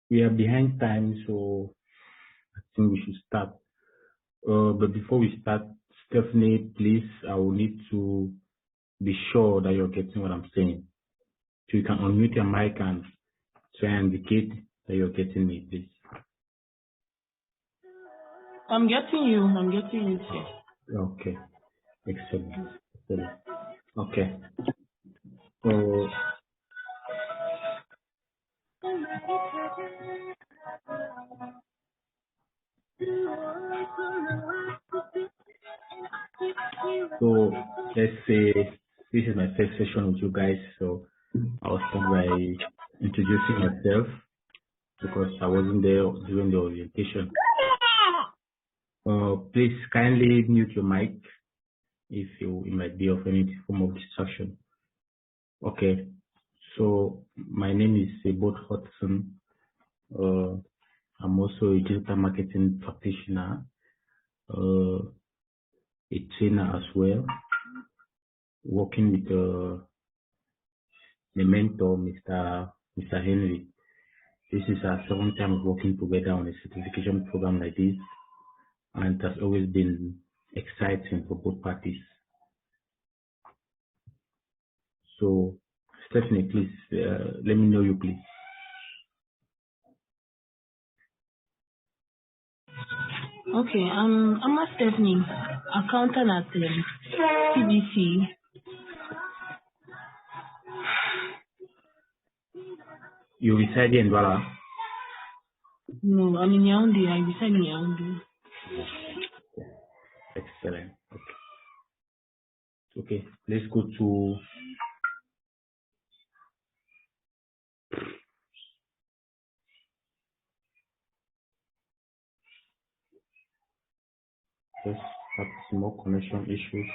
We are behind time, so I think we should start. But before we start, Stephanie, please, I will need to be sure that you're getting what I'm saying. So you can unmute your mic and try and indicate that you're getting me, please. I'm getting you, sir. Okay. Excellent. Okay. So let's say this is my first session with you guys. So I'll start by introducing myself because I wasn't there during the orientation. Please kindly mute your mic if it might be of any form of distraction. Okay. So my name is Sebot Hudson. I'm also a digital marketing practitioner, a trainer as well, working with the mentor, Mr. Henry. This is our second time working together on a certification program like this, and it has always been exciting for both parties. So, Stephanie, please let me know you, please. Okay, I'm Stephanie, accountant at CBC. You reside in Douala? No, I'm in Yaoundé. I reside in Yaoundé. Excellent. Okay, let's go to just have some more connection issues.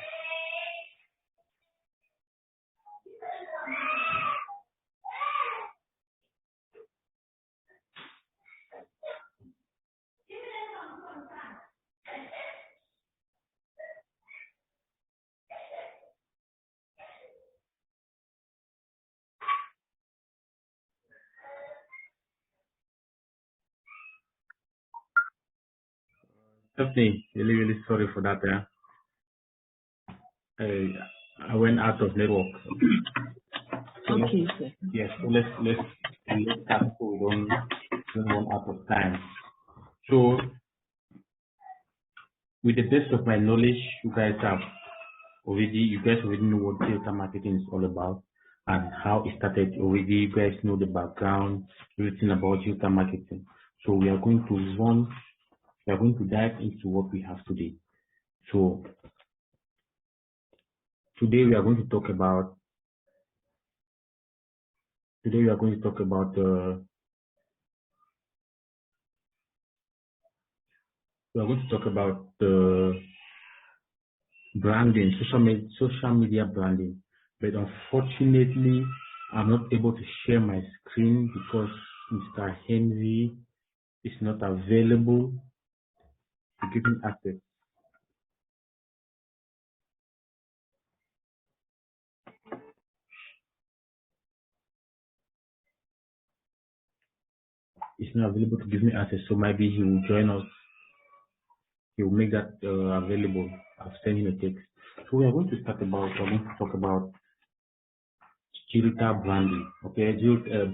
Stephanie, really sorry for that. I went out of network. Okay, sir. Yes, so let's start so we don't run out of time. So, with the best of my knowledge, you guys already know what digital marketing is all about and how it started already. You guys know the background, everything about digital marketing. So we are going to dive into what we have today. So today we are going to talk about branding, social media branding. But unfortunately, I'm not able to share my screen because Mr. Henry is not available to give me access. He's not available to give me access, so maybe he will join us. He will make that available. I've sent him a text. So we are going to talk about digital branding. Okay,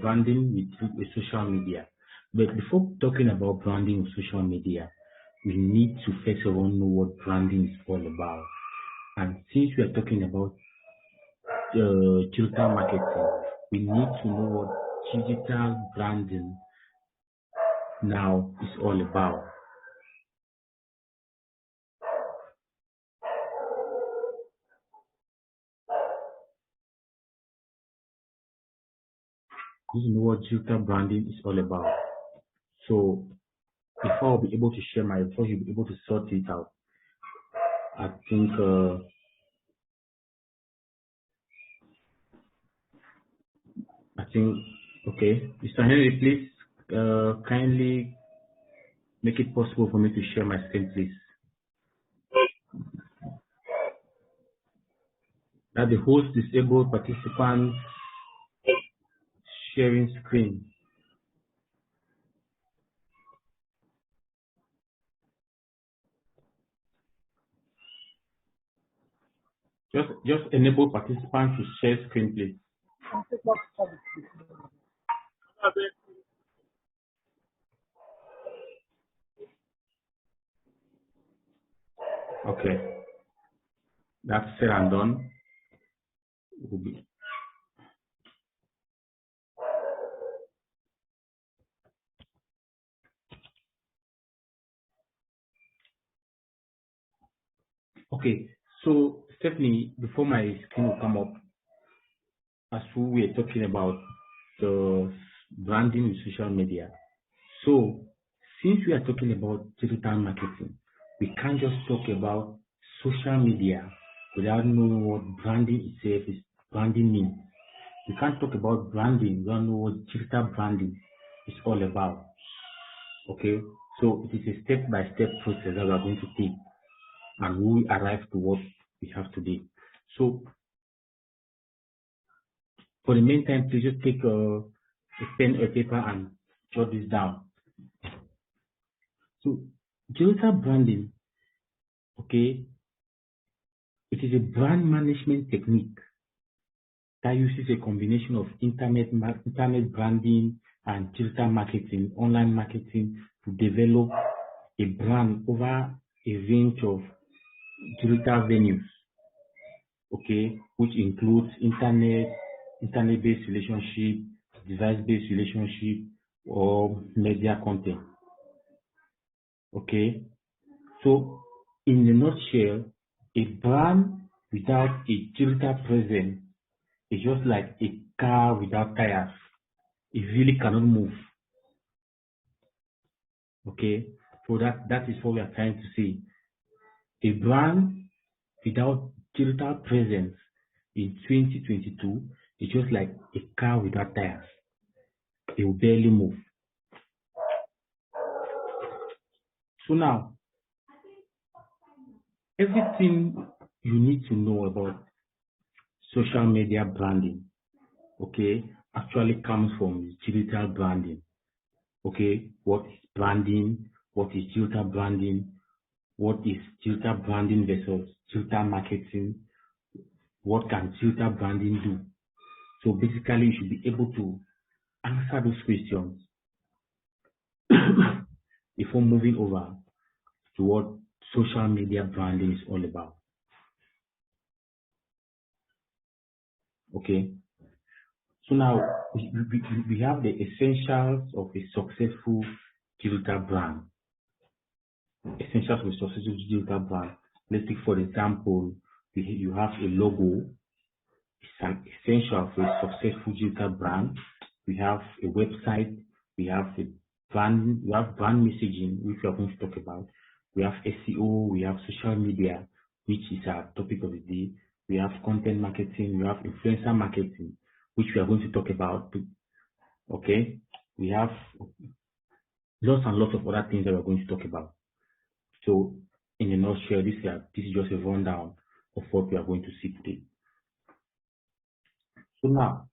branding with social media. But before talking about branding with social media, we need to first of all know what branding is all about. And since we are talking about digital marketing, we need to know what digital branding now is all about. We need to know what digital branding is all about. So before I'll be able to share before you'll be able to sort it out, I think okay, Mr. Henry, please kindly make it possible for me to share my screen, please. That the host disabled participants sharing screen. Just enable participants to share screen, please. Okay, that's said and done. Will be okay. So Stephanie, before my screen will come up, as we were talking about the branding with social media. So since we are talking about digital marketing, we can't just talk about social media without knowing what branding itself is branding means. We can't talk about branding without knowing what digital branding is all about. Okay, so it is a step-by-step process that we are going to take, and we will arrive to what we have today. So for the meantime, please just take a pen or paper and jot this down. So digital branding, okay, it is a brand management technique that uses a combination of internet branding and digital marketing, online marketing, to develop a brand over a range of digital venues, okay, which includes internet-based relationship, device-based relationship, or media content. Okay, so in a nutshell, a brand without a digital presence is just like a car without tires. It really cannot move. Okay, so that is what we are trying to say. A brand without digital presence in 2022 is just like a car without tires. It will barely move. So now, everything you need to know about social media branding, okay, actually comes from digital branding. Okay, what is branding? What is digital branding? What is digital branding versus digital marketing? What can digital branding do? So basically, you should be able to answer those questions before moving over to what social media branding is all about. Okay, so now we have the essentials of a successful digital brand. Essentials of a successful digital brand. Let's take, for example, you have a logo. It's an essential for a successful digital brand. We have a website. We have a brand. We have brand messaging, which we are going to talk about. We have SEO. We have social media, which is our topic of the day. We have content marketing. We have influencer marketing, which we are going to talk about. Okay, we have lots and lots of other things that we're going to talk about. So, in a nutshell, this is just a rundown of what we are going to see today. So now,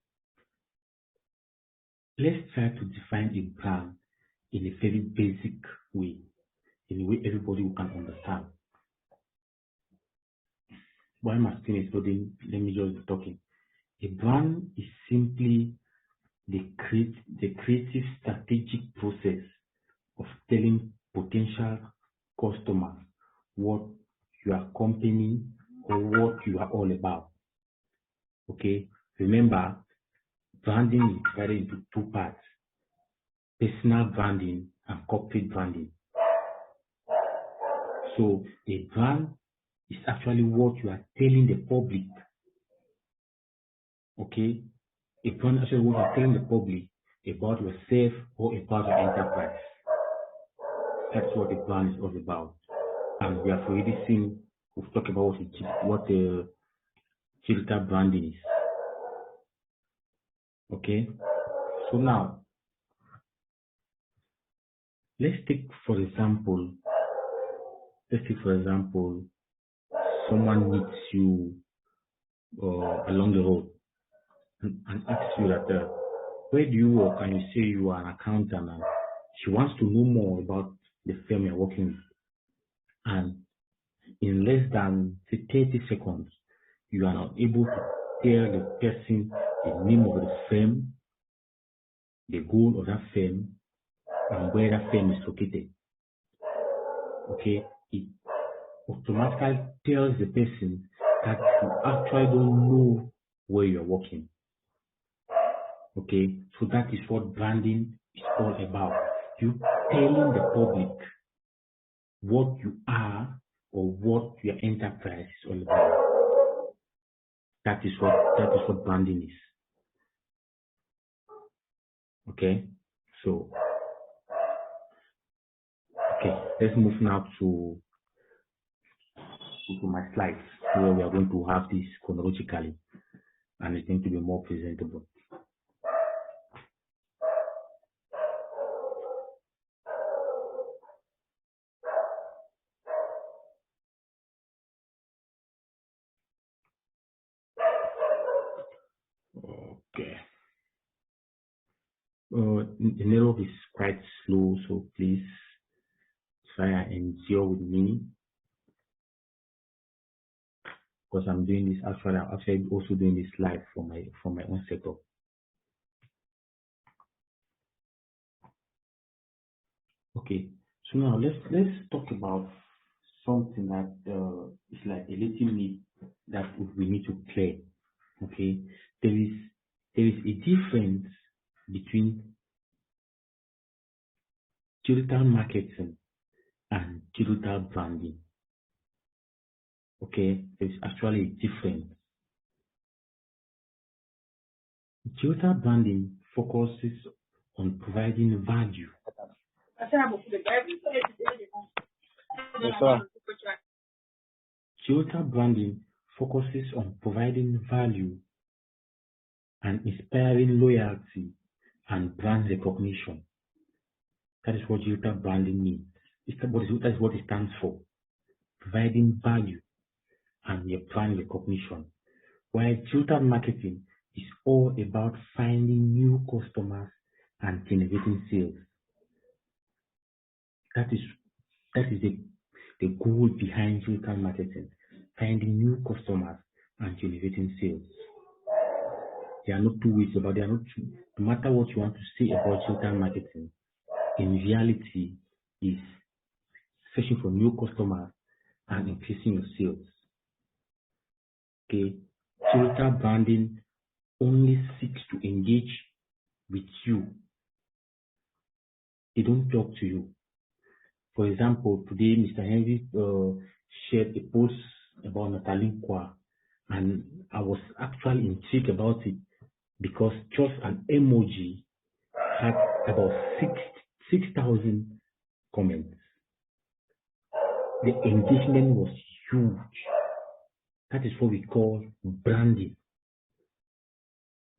let's try to define a brand in a very basic way, in a way everybody can understand. While my screen is loading, let me just be talking. A brand is simply the creative strategic process of telling potential customers what your company or what you are all about. Okay, remember, branding is divided into two parts: personal branding and corporate branding. So a brand is actually what you are telling the public. Okay, a brand is actually what you are telling the public about yourself or about your enterprise. That's what the brand is all about. And we have already seen, we've talked about what the digital branding is. Okay, so now let's take for example, someone meets you along the road and asks you that where do you work, and you say you are an accountant, and she wants to know more about the firm you're working with. And in less than say 30 seconds, you are not able to tell the person the name of the firm, the goal of that firm, and where that firm is located. Okay, it automatically tells the person that you actually don't know where you're working. Okay, so that is what branding is all about. You telling the public what you are or what your enterprise is all about. That is what branding is. Okay, so let's move now to my slides where we are going to have this chronologically and it's going to be more presentable. Okay. The network is quite slow, so please try and endure with me because I'm doing this actually. I'm actually also doing this live from my own setup. Okay, so now let's talk about something that is like a little need that we need to clear. Okay, there is a difference between digital marketing and digital branding. Okay, there's actually a difference. Digital branding focuses on providing value. Digital branding focuses on providing value and inspiring loyalty and brand recognition. That is what digital branding means. That is what it stands for. Providing value and your brand recognition. While digital marketing is all about finding new customers and generating sales. That is the goal behind digital marketing. Finding new customers and generating sales. There are no two ways about it. No matter what you want to say about digital marketing, in reality is searching for new customers and increasing your sales. Okay, digital branding only seeks to engage with you. They don't talk to you. For example, today Mr. Henry shared a post about Natalie Kwa, and I was actually intrigued about it because just an emoji had about 6,000 comments. The engagement was huge. That is what we call branding.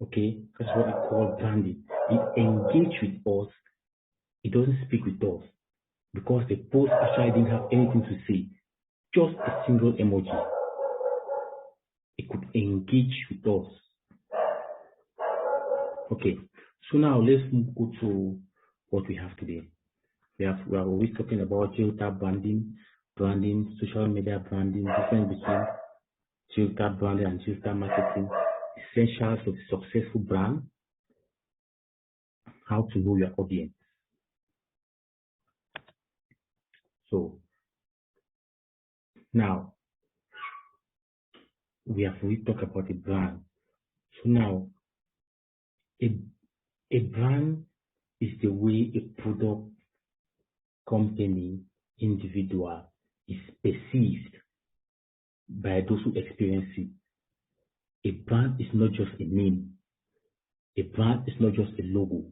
Okay, that's what we call branding. It engages with us. It doesn't speak with us because the post actually didn't have anything to say. Just a single emoji. It could engage with us. Okay, so now let's go to what we have today. We are always talking about digital branding, social media branding, difference between digital branding and digital marketing, essentials of a successful brand, how to know your audience. So now we have already talked about a brand. So now a brand is the way a product, company, individual is perceived by those who experience it. A brand is not just a name. A brand is not just a logo.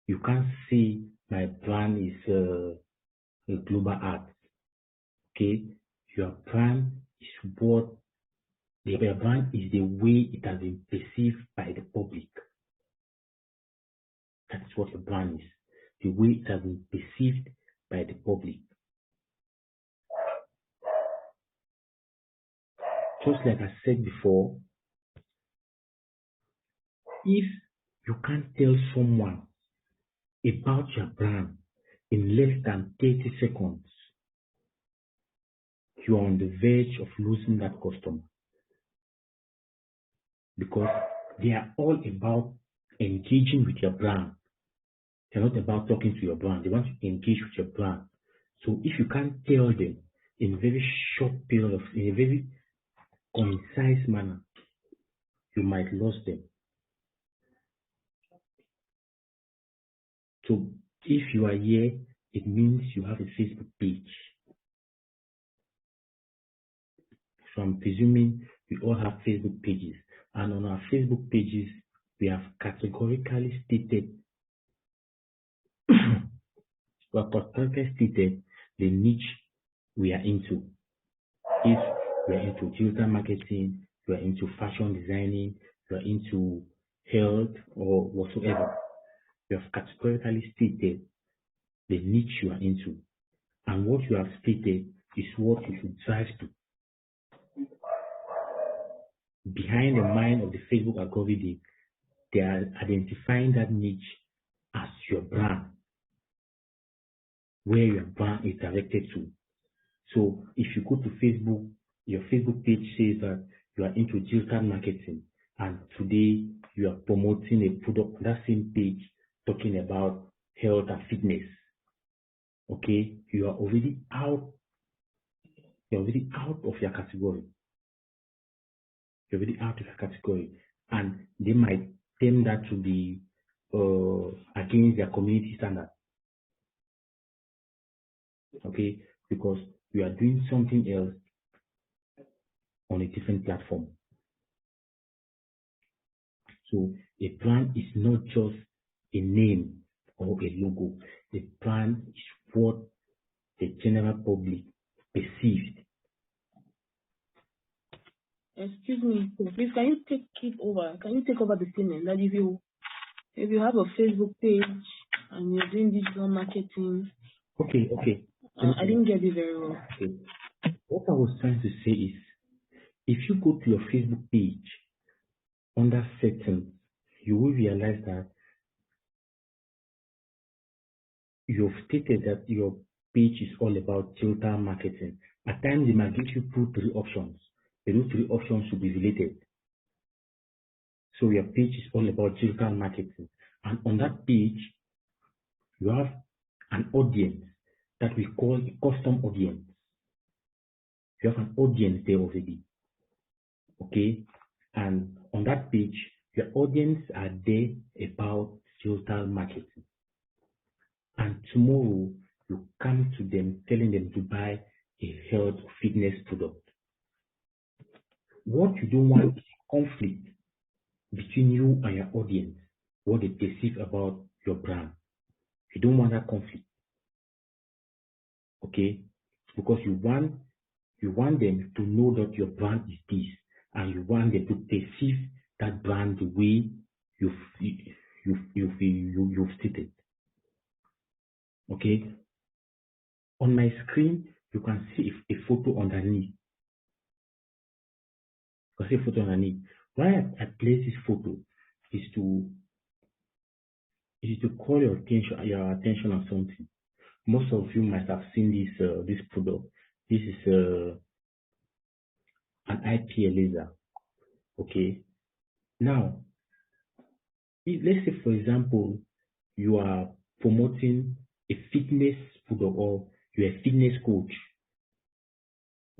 You can't say my brand is a global art. Okay, your brand is your brand is the way it has been perceived by the public. That is what your brand is. The way it has been perceived by the public. Just like I said before, if you can't tell someone about your brand in less than 30 seconds, you are on the verge of losing that customer, because they are all about engaging with your brand. They're not about talking to your brand. They want to engage with your brand. So if you can't tell them in a very short period in a very concise manner, you might lose them. So if you are here, it means you have a Facebook page. So I'm presuming we all have Facebook pages. And on our Facebook pages, we have categorically stated the niche we are into. If we are into digital marketing, we are into fashion designing, we are into health or whatsoever, we have categorically stated the niche you are into. And what you have stated is what you should drive to. Behind the mind of the Facebook algorithm, they are identifying that niche as your brand, where your brand is directed to. So if you go to Facebook, your Facebook page says that you are into digital marketing, and today you are promoting a product on that same page talking about health and fitness. Okay, you are already out. You're already out of your category. You're already out of your category, and they might term that to be against their community standard. Okay, because you are doing something else on a different platform. So a brand is not just a name or a logo. A brand is what the general public perceived. Excuse me, so please, can you take it over? Can you take over the statement that if you have a Facebook page and you're doing digital marketing? Okay. I didn't get it very well. Okay. What I was trying to say is, if you go to your Facebook page under settings, you will realize that you've stated that your page is all about digital marketing. At times, they might give you 2-3 options. The 3 options should be related. So your page is all about digital marketing. And on that page, you have an audience that we call a custom audience. You have an audience there already. Okay? And on that page, your audience are there about digital marketing. And tomorrow, you come to them telling them to buy a health fitness product. What you don't want is conflict between you and your audience, what they perceive about your brand. You don't want that conflict. Okay? Because you want them to know that your brand is this, and you want them to perceive that brand the way you've stated. Okay? On my screen, you can see a photo underneath. You can see a photo underneath. Why I place this photo is to call your attention on something. Most of you might have seen this product. This is an eye peer laser. Okay. Now, let's say, for example, you are promoting a fitness product, or you're a fitness coach.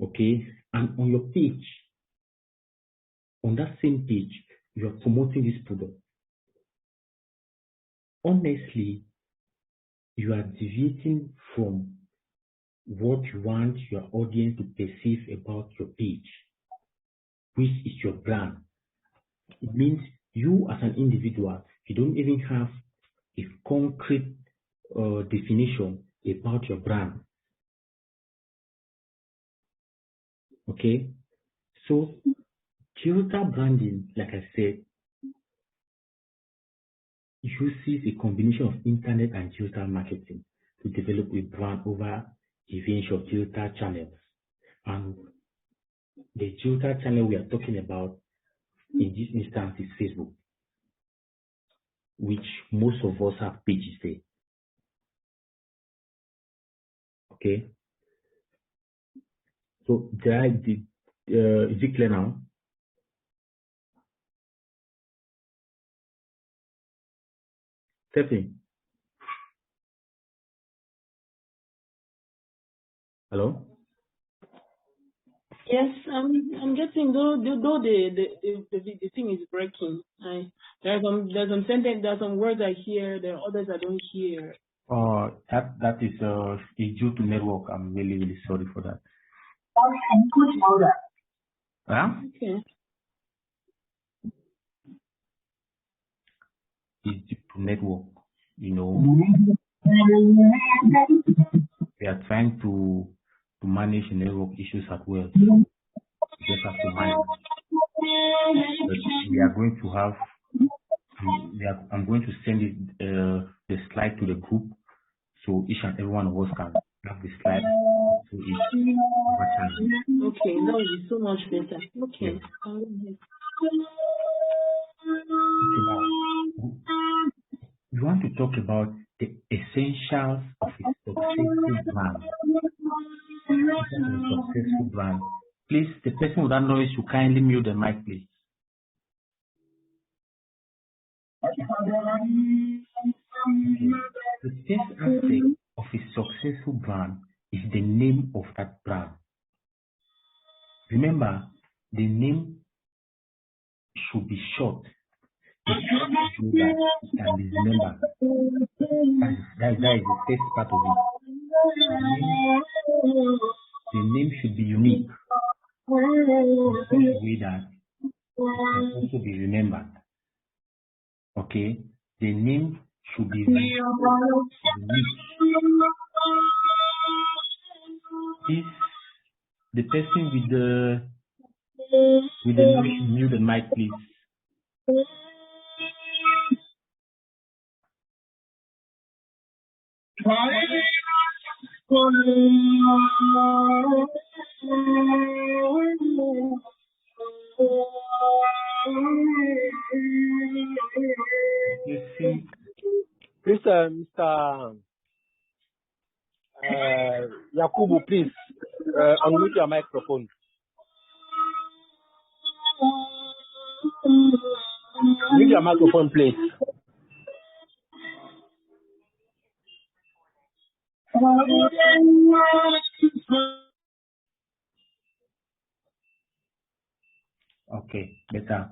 Okay. And on your page, on that same page, you are promoting this product. Honestly, you are deviating from what you want your audience to perceive about your page, which is your brand. It means you as an individual, you don't even have a concrete definition about your brand. Okay? So, digital branding, like I said, uses a combination of internet and digital marketing to develop a brand over a range of digital channels. And the digital channel we are talking about in this instance is Facebook, which most of us have pages there. Okay? So is it clear now? Stephanie, hello? Yes, I'm getting though the thing is breaking. There's some sentence, there's some words I hear, there are others I don't hear. That is due to network. I'm really, really sorry for that. Huh? Okay. It's due to network. We are trying to manage the network issues as well. We just have to manage. But we are going to have. I'm going to send it the slide to the group, so each and every one of us can have the slide. So Okay, that would be so much better. Okay. Yes. We want to talk about the essentials of a successful brand. Successful brand. Please, the person with that noise should kindly mute the mic, please. The first aspect of a successful brand is the name of that brand. Remember, the name should be short. That can be remembered. That is the first part of it. The name should be unique in such a way that it can also be remembered. Okay, the name should be unique. If the person with the noise should mute the mic, please. You see, Please, Mr. Yakubu, please unmute your microphone. Mute your microphone, please. Okay, better.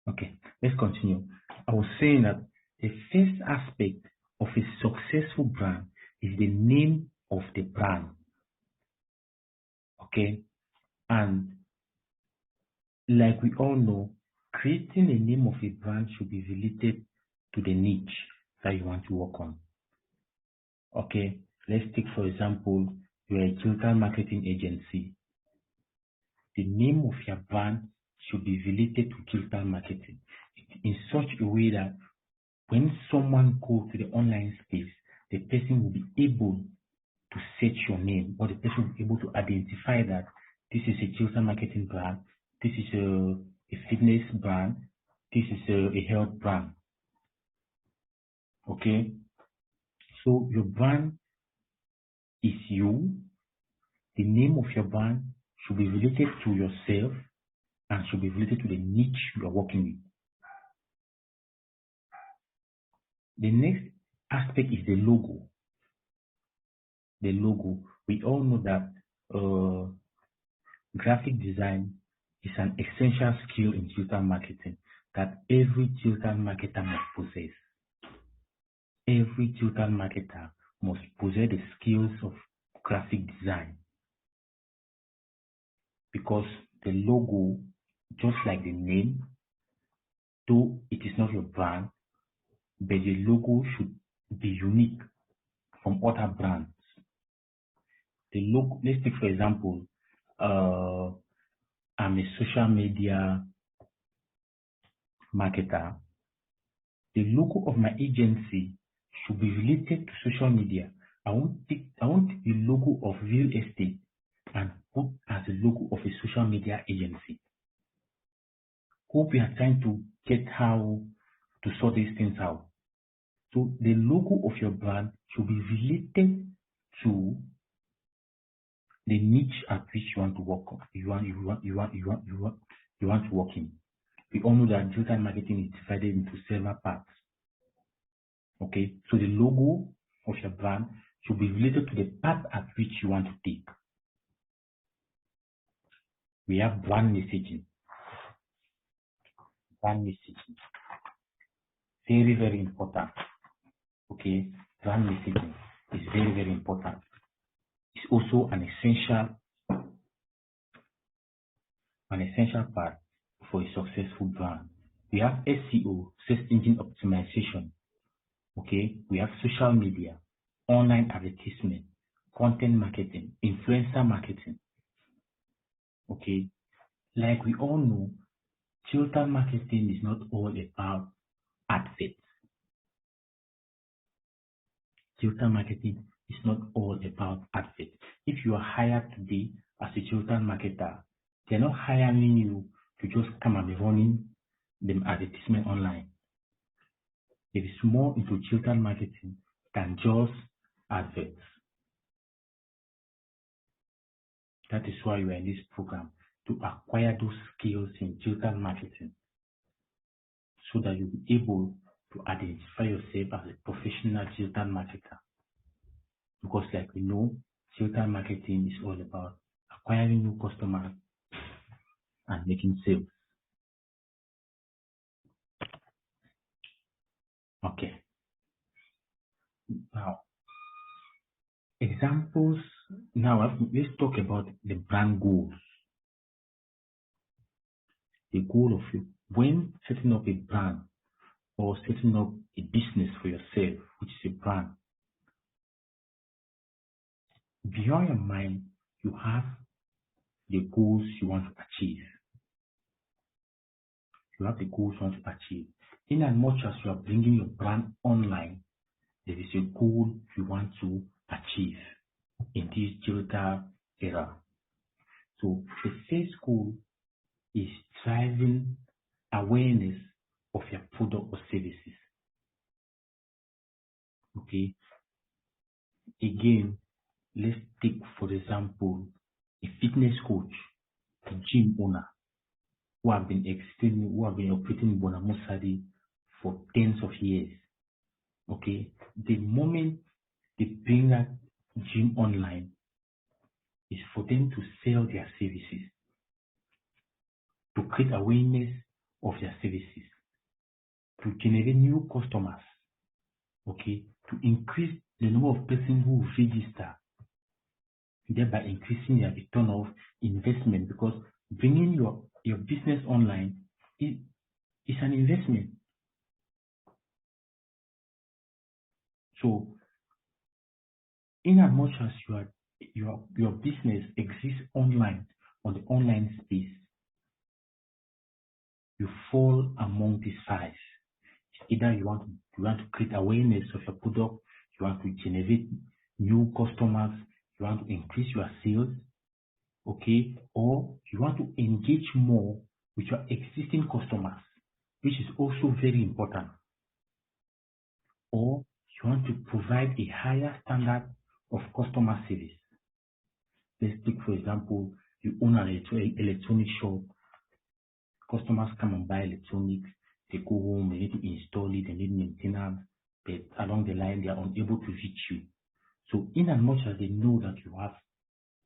Okay, let's continue. I was saying that the first aspect of a successful brand is the name of the brand. Okay, and like we all know, creating a name of a brand should be related to the niche that you want to work on. Okay, let's take for example, you're a digital marketing agency. The name of your brand should be related to digital marketing in such a way that when someone goes to the online space, the person will be able to search your name, or the person will be able to identify that this is a digital marketing brand, this is a fitness brand, this is a health brand. Okay, so your brand is you. The name of your brand should be related to yourself and should be related to the niche you are working with. The next aspect is the logo. The logo. We all know that graphic design is an essential skill in digital marketing that every digital marketer must possess. Every digital marketer must possess the skills of graphic design, because the logo, just like the name, though it is not your brand, but the logo should be unique from other brands. The logo, let's take for example, I'm a social media marketer. The logo of my agency should be related to social media. I won't take the logo of real estate and put as the logo of a social media agency. Hope you are trying to get how to sort these things out. So the logo of your brand should be related to the niche at which you want to work on. You want to work in. We all know that digital marketing is divided into several parts. Okay, so the logo of your brand should be related to the path at which you want to take. We have brand messaging. Brand messaging. Very, very important. Okay, brand messaging is very, very important. It's also an essential part for a successful brand. We have SEO, search engine optimization. Okay, we have social media, online advertisement, content marketing, influencer marketing. Okay, like we all know, digital marketing is not all about adverts. Digital marketing is not all about adverts. If you are hired today as a digital marketer, they're not hiring you to just come and be running the advertisement online. It is more into digital marketing than just adverts. That is why you are in this program, to acquire those skills in digital marketing so that you'll be able to identify yourself as a professional digital marketer. Because like we know, digital marketing is all about acquiring new customers and making sales. Okay. Now, examples. Now, let's talk about the brand goals. The goal of you when setting up a brand or setting up a business for yourself, which is a brand. Beyond your mind, you have the goals you want to achieve. You have the goals you want to achieve. In as much as you are bringing your brand online, there is a goal you want to achieve in this digital era. So the first goal is driving awareness of your product or services. Okay. Again, let's take for example a fitness coach, a gym owner who have been operating in Bonamosadi for tens of years. Okay, the moment they bring that gym online is for them to sell their services, to create awareness of their services, to generate new customers, okay, to increase the number of persons who register, thereby increasing their return of investment, because bringing your business online is an investment. So, in as much as your business exists online, on the online space, you fall among these five. Either you want to create awareness of your product, you want to generate new customers, you want to increase your sales, okay, or you want to engage more with your existing customers, which is also very important, or you want to provide a higher standard of customer service. Let's take, for example, you own an electronic shop. Customers come and buy electronics. They go home, they need to install it, they need maintenance, but along the line, they are unable to reach you. So, in as much as they know that you have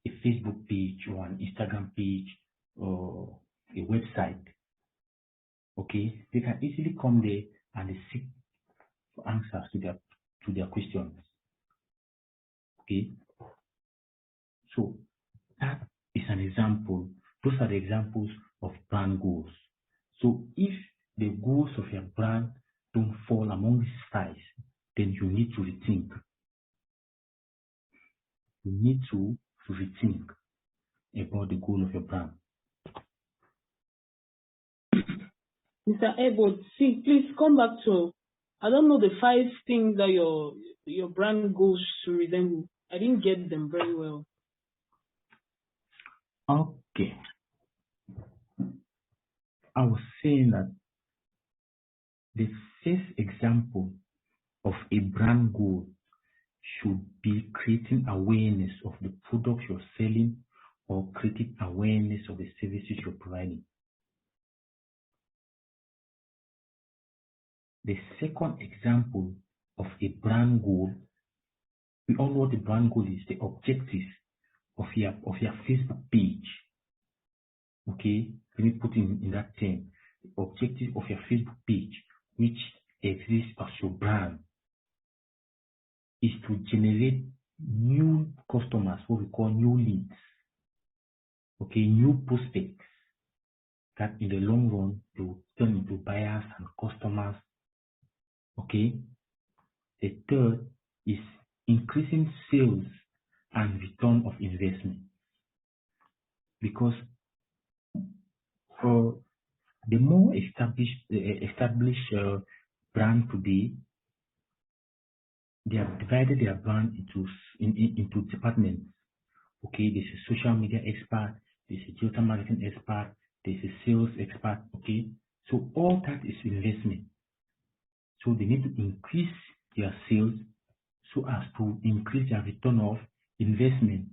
a Facebook page or an Instagram page or a website, okay, they can easily come there and they seek answers to their questions. Okay, so that is an example. Those are the examples of brand goals. So if the goals of your brand don't fall among these five, then you need to rethink. You need to rethink about the goal of your brand. Mr. Edward, please come back to, I don't know the 5 things that your brand goes to resemble. I didn't get them very well. Okay. I was saying that the first example of a brand goal should be creating awareness of the products you're selling or creating awareness of the services you're providing. The second example of a brand goal, we all know what the brand goal is, the objectives of your Facebook page. Okay, let me put in that term. The objective of your Facebook page, which exists as your brand, is to generate new customers, what we call new leads. Okay, new prospects that in the long run they will turn into buyers and customers. Okay. The third is increasing sales and return of investment, because for the more established brand today, they have divided their brand into departments. Okay, there's a social media expert, there's a digital marketing expert, there's a sales expert. Okay, so all that is investment. So they need to increase their sales so as to increase their return of investment.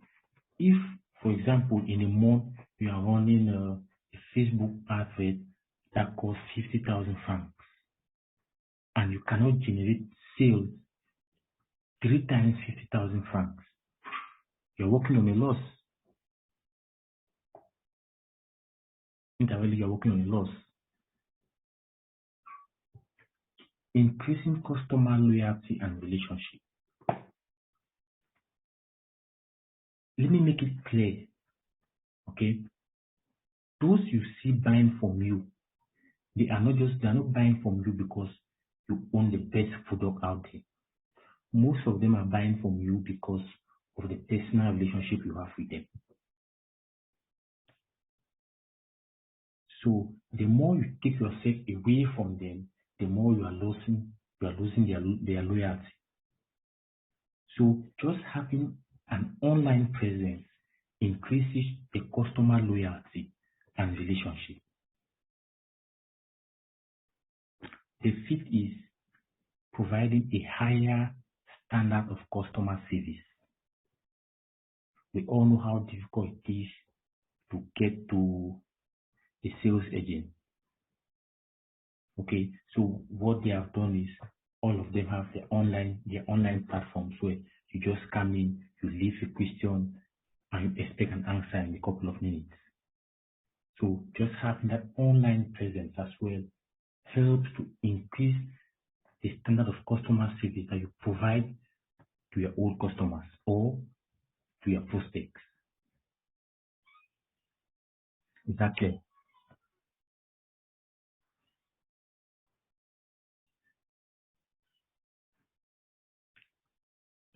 If, for example, in a month you are running a Facebook advert that costs 50,000 francs and you cannot generate sales 3 times 50,000 francs, you're working on a loss. Intervally, you're working on a loss. Increasing customer loyalty and relationship. Let me make it clear. Okay, those you see buying from you, they are not buying from you because you own the best product out there. Most of them are buying from you because of the personal relationship you have with them. So the more you take yourself away from them, the more you are losing their loyalty. So just having an online presence increases the customer loyalty and relationship. The fifth is providing a higher standard of customer service. We all know how difficult it is to get to a sales agent. Okay, so what they have done is all of them have their online platforms where you just come in, you leave a question, and you expect an answer in a couple of minutes. So just having that online presence as well helps to increase the standard of customer service that you provide to your old customers or to your prospects. Is that clear?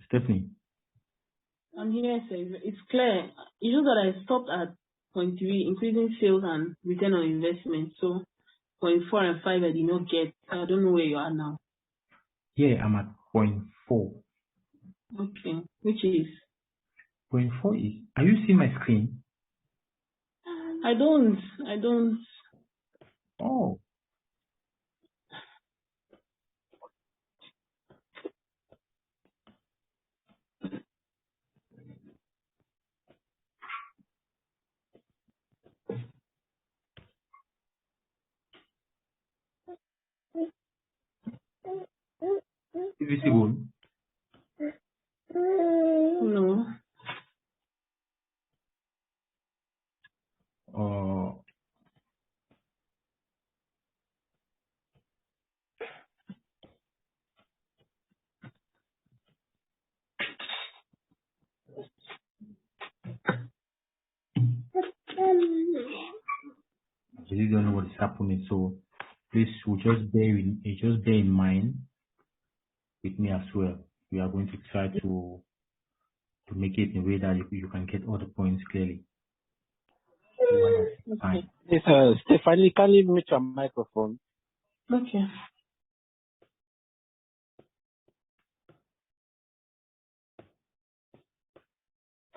Stephanie? I'm here, sir. It's clear. It's just that I stopped at point 3, increasing sales and return on investment. So point 4 and 5 I did not get. I don't know where you are now. Yeah, I'm at point 4. Okay. Which is? Point 4 is, are you seeing my screen? I don't. Oh. Visible? No. I really don't know what is happening, so please just bear in mind with me as well. We are going to try to make it in a way that you can get all the points clearly. Okay. Yes, Stephanie, can you mute your microphone? Okay.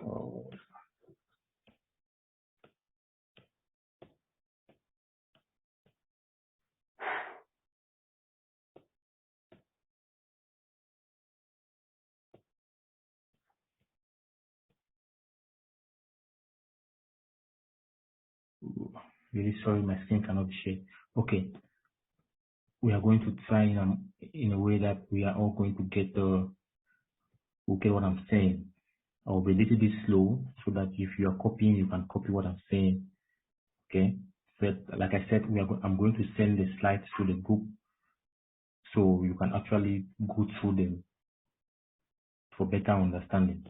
Oh. Really sorry, my screen cannot be shared. Okay, we are going to try in a way that we are all going to get what I'm saying. I'll be a little bit slow so that if you are copying, you can copy what I'm saying. Okay, but like I said, I'm going to send the slides to the group so you can actually go through them for better understanding.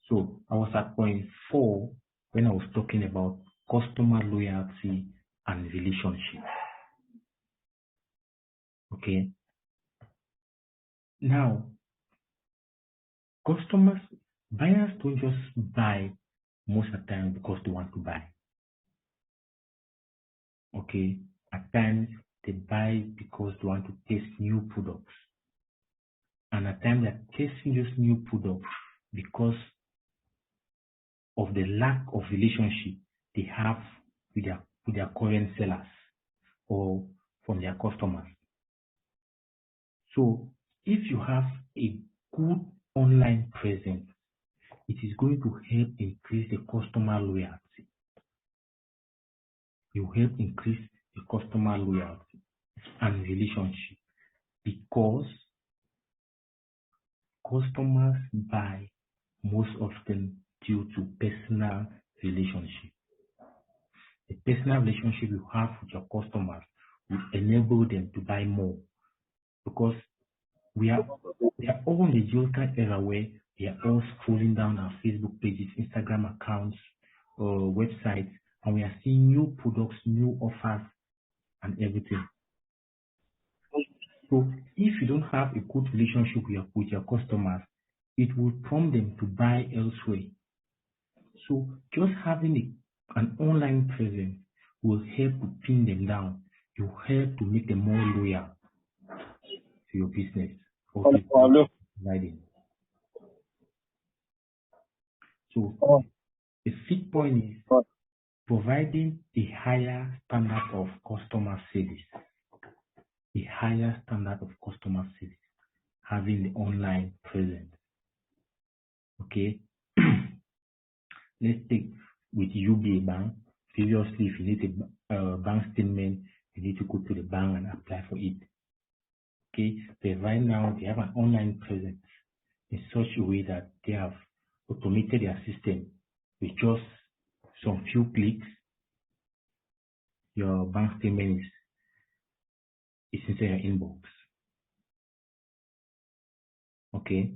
So I was at point 4 when I was talking about customer loyalty and relationship. Okay. Now, buyers don't just buy most of the time because they want to buy. Okay. At times they buy because they want to test new products. And at times they're testing those new products because of the lack of relationship they have with their current sellers or from their customers. So if you have a good online presence, it is going to help increase the customer loyalty. You help increase the customer loyalty and relationship because customers buy most often due to personal relationship. The personal relationship you have with your customers will enable them to buy more because we are all in the digital era where we are all scrolling down our Facebook pages, Instagram accounts, websites, and we are seeing new products, new offers, and everything. So if you don't have a good relationship with your customers, it will prompt them to buy elsewhere. So just having an online presence will help to pin them down. It will help to make them more loyal to your business or to providing. So the fifth point is providing a higher standard of customer service. A higher standard of customer service, having the online presence. Okay. Let's take with UBA Bank. Previously, if you need a bank statement, you need to go to the bank and apply for it. Okay. But right now, they have an online presence in such a way that they have automated their system with just some few clicks. Your bank statement is inside your inbox. Okay.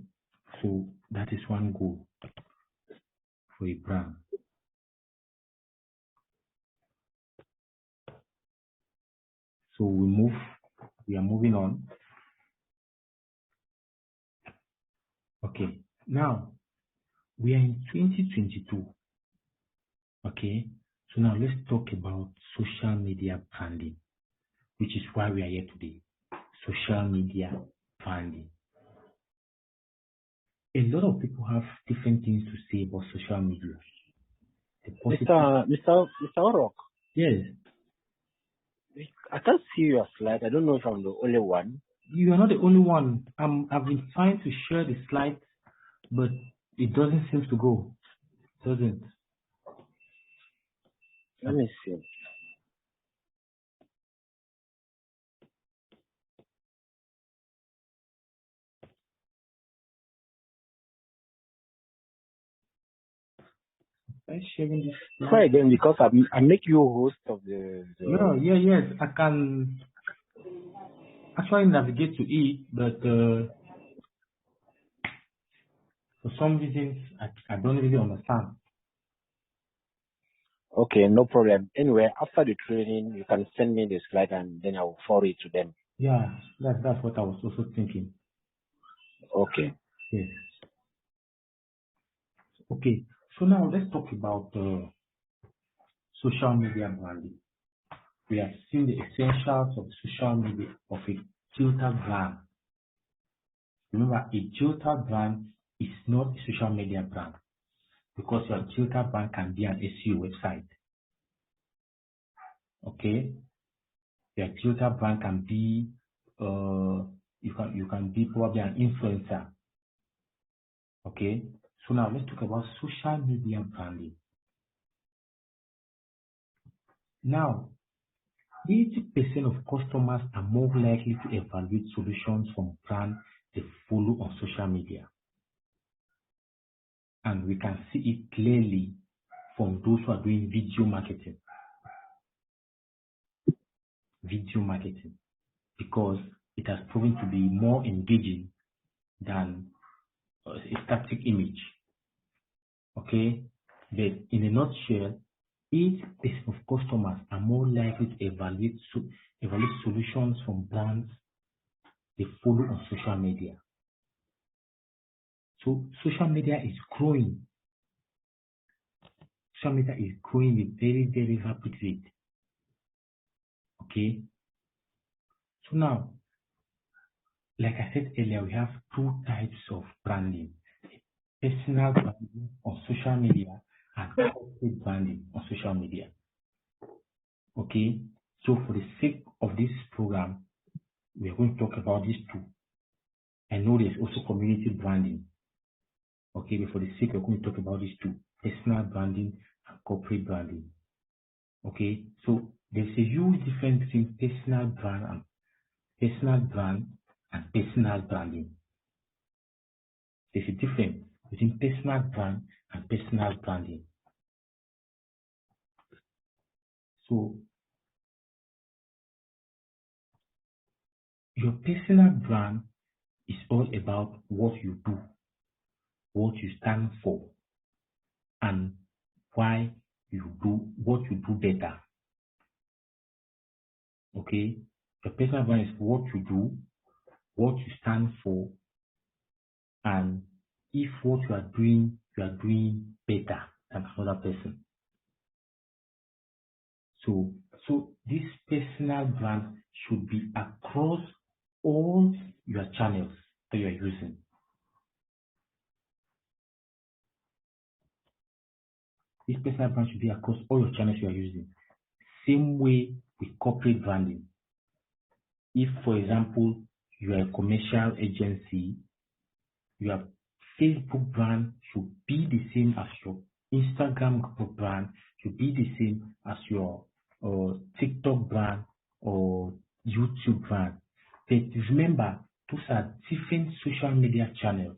So that is one goal for a brand. So we are moving on. Okay, now we are in 2022. Okay, so now let's talk about social media branding, which is why we are here today. Social media branding. A lot of people have different things to say about social media. Mr. Orok. Yes. I can't see your slide. I don't know if I'm the only one. You are not the only one. I've been trying to share the slides, but it doesn't seem to go. It doesn't. Let me see. Sharing this. Try again because I make you host of the. No, yes, I can actually navigate to it, but for some reasons I don't really understand. Okay, no problem. Anyway, after the training, you can send me the slide and then I will forward it to them. Yeah, that's what I was also thinking. Okay. Yes. Okay. So now let's talk about social media branding. We have seen the essentials of social media of a digital brand. Remember, a digital brand is not a social media brand because your digital brand can be an SEO website. Okay. Your digital brand can be you can be probably an influencer. Okay. So now let's talk about social media branding. Now, 80% of customers are more likely to evaluate solutions from brands they follow on social media. And we can see it clearly from those who are doing video marketing. Because it has proven to be more engaging than a static image. Okay? But in a nutshell, 80% of customers are more likely to evaluate solutions from brands they follow on social media. So social media is growing. Social media is growing with very, very rapid rate. Okay? So now, like I said earlier, we have two types of branding. Personal branding on social media and corporate branding on social media. Okay? So for the sake of this program, we are going to talk about these two. I know there's also community branding. Okay, but for the sake, we're going to talk about these two, personal branding and corporate branding. Okay, so there's a huge difference between personal brand and personal branding. There's a difference between personal brand and personal branding. So your personal brand is all about what you do, what you stand for, and why you do what you do better. Okay, your personal brand is what you do, what you stand for, and if what you are doing better than another person. So this personal brand should be across all your channels that you are using. This personal brand should be across all your channels you are using. Same way with corporate branding. If, for example, you are a commercial agency, your Facebook brand should be the same as your Instagram brand, should be the same as your TikTok brand or YouTube brand. But remember, those are different social media channels,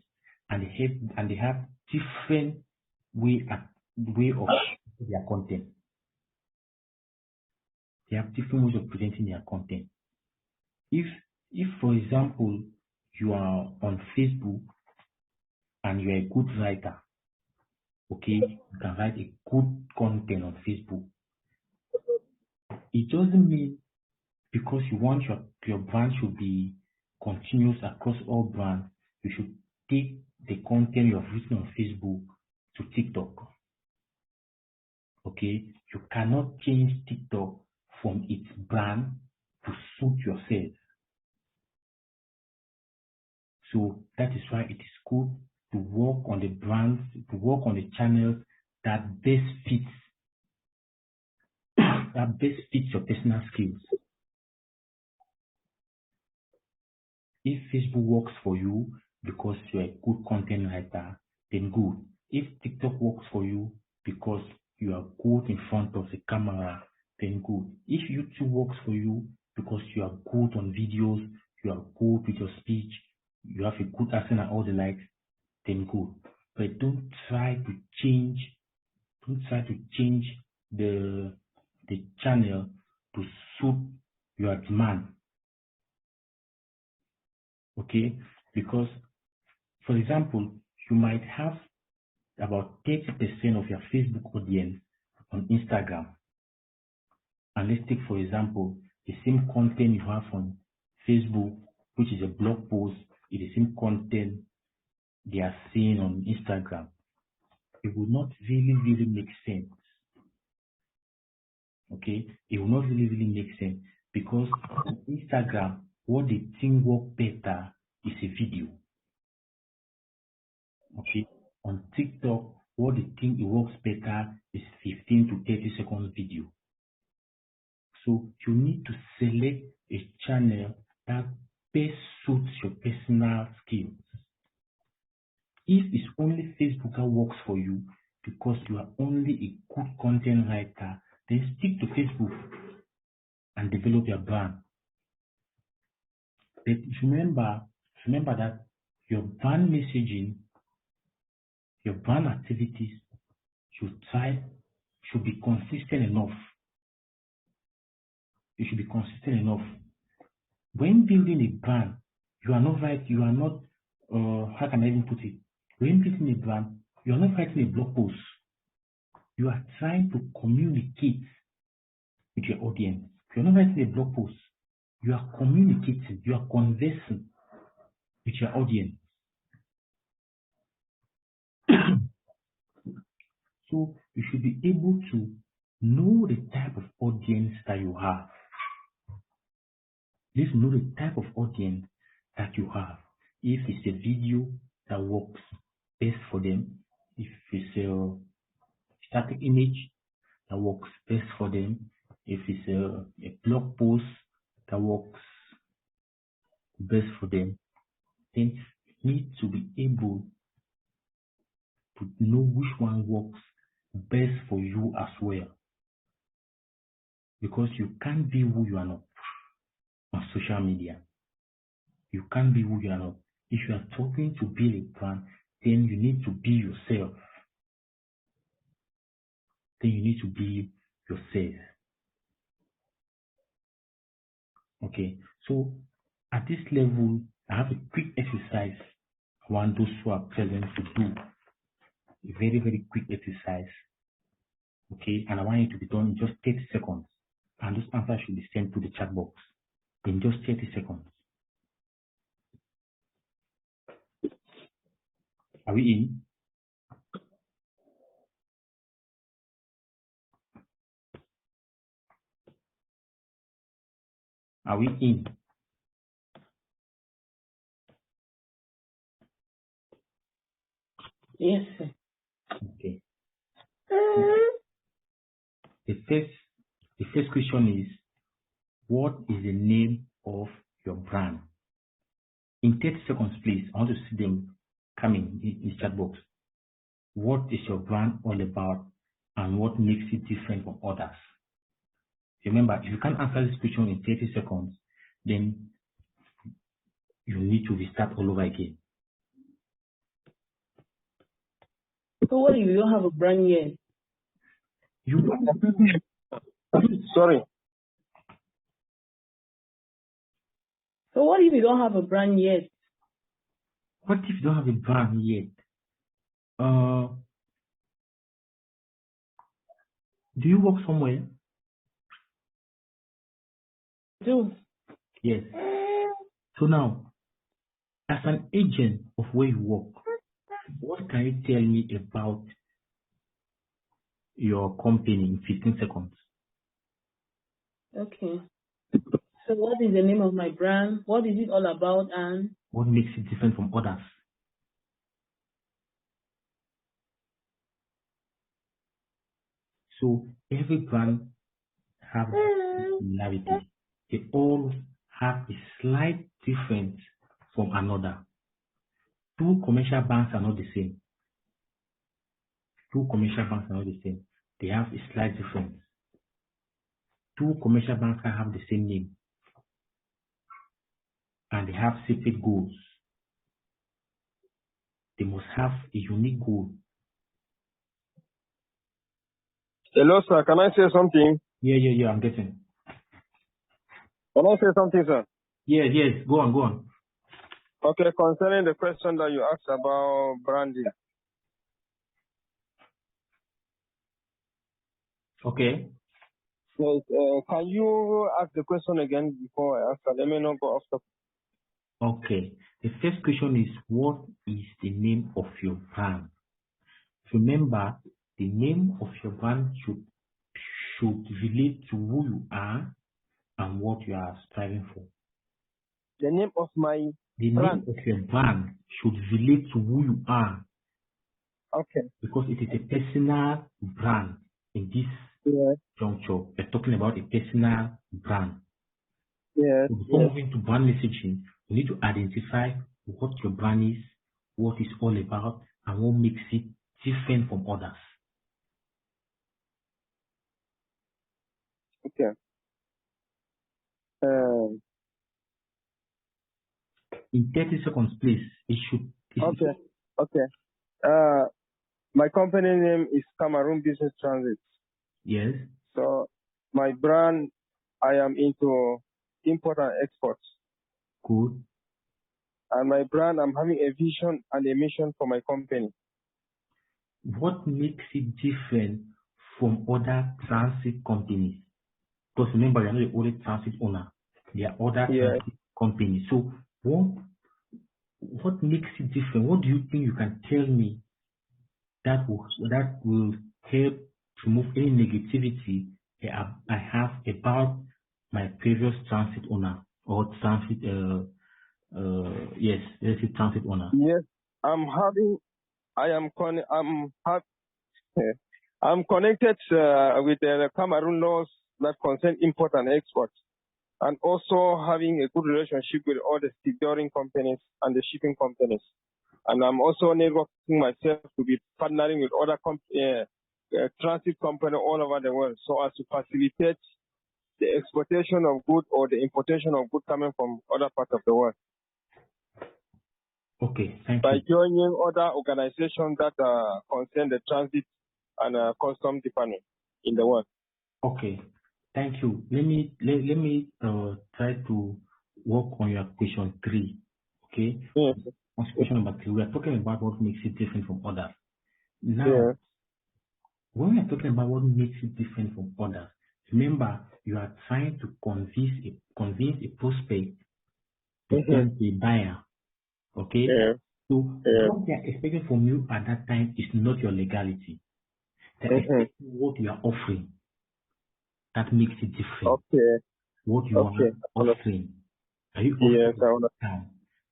and they have different way of their content. They have different ways of presenting their content. If for example you are on Facebook and you are a good writer, okay, you can write a good content on Facebook. It doesn't mean because you want your brand should be continuous across all brands, you should take the content you have written on Facebook to TikTok. Okay, you cannot change TikTok from its brand to suit yourself. So that is why it is good to work on the brands, to work on the channels that best fits your personal skills. If Facebook works for you because you're a good content writer, then good. If TikTok works for you because you are good in front of the camera, then good. If YouTube works for you because you are good on videos, you are good with your speech, you have a good accent and all the likes, then good. But don't try to change the channel to suit your demand. Okay, because for example, you might have about 30% of your Facebook audience on Instagram. And let's take, for example, the same content you have on Facebook, which is a blog post, is the same content they are seeing on Instagram. It will not really make sense. Okay, it will not really make sense because on Instagram, what they think work better is a video. Okay, on TikTok, what they think it works better is 15 to 30 seconds video. So you need to select a channel that best suits your personal skills. If it's only Facebook that works for you because you are only a good content writer Then stick to Facebook and develop your brand. But remember that your brand messaging, your brand activities should be consistent enough. You should be consistent enough. When building a brand, how can I even put it? When building a brand, you are not writing a blog post. You are trying to communicate with your audience. You're not writing a blog post. You are communicating, you are conversing with your audience. So you should be able to know the type of audience that you have. Please know the type of audience that you have. If it's a video that works best for them, if it's a static image that works best for them, if it's a blog post that works best for them, then you need to be able to know which one works best for you as well. Because you can't be who you are not on social media. You can't be who you are not. If you are talking to build a brand, then you need to be yourself. Okay, so at this level, I have a quick exercise I want those who are present to do. A very, very quick exercise. Okay, and I want it to be done in just 30 seconds. And those answers should be sent to the chat box in just 30 seconds. Are we in? Are we in? Yes, sir. Okay. The first question is, what is the name of your brand? In 30 seconds, please. I want to see them coming in the chat box. What is your brand all about, and what makes it different from others? Remember, if you can't answer this question in 30 seconds, then you need to restart all over again. So what if you don't have a brand yet? Sorry. So what if you don't have a brand yet? What if you don't have a brand yet? Do you work somewhere? I do. Yes. So now, as an agent of where you work, what can you tell me about your company in 15 seconds? Okay. So what is the name of my brand? What is it all about, and what makes it different from others? So every brand have similarity. They all have a slight difference from another. Two commercial banks are not the same. They have a slight difference. Two commercial banks can have the same name, and they have separate goals. They must have a unique goal. Hello, sir. Can I say something? Yeah, I'm getting. Can I say something, sir? Yes. Go on. Okay, concerning the question that you asked about branding. Okay. Yes, can you ask the question again before I answer? Let me not go off topic. Okay. The first question is, what is the name of your brand? Remember, the name of your brand should relate to who you are and what you are striving for. The name of my brand. Name of your brand should relate to who you are. Okay. Because it is a personal brand in this juncture. We're talking about a personal brand. Yes. So before moving to brand messaging, you need to identify what your brand is, what it's all about, and what makes it different from others. In 30 seconds, please. Okay. My company name is Cameroon Business Transit. Yes. So my brand, I am into import and exports. Good. And my brand, I'm having a vision and a mission for my company. What makes it different from other transit companies? Because remember, you're not the only transit owner. There are other transit companies. So what makes it different? What do you think you can tell me that will help to remove any negativity I have about my previous transit owner or transit transit owner? Yes, I'm connected with the Cameroon laws that concern import and export, and also having a good relationship with all the securing companies and the shipping companies. And I'm also networking myself to be partnering with other transit companies all over the world so as to facilitate the exportation of goods or the importation of goods coming from other parts of the world. Okay, thank By you. joining other organizations that concern the transit and custom department in the world. Okay, thank you. Let me try to work on your question 3. Okay. Yes. On question number 3, we are talking about what makes it different from others. Now, when we are talking about what makes it different from others, remember you are trying to convince a prospect to turn to a buyer. Okay. So what they are expecting from you at that time is not your legality. They are expecting what you are offering. That makes it different. Okay. What you are offering. Are you offering a discount?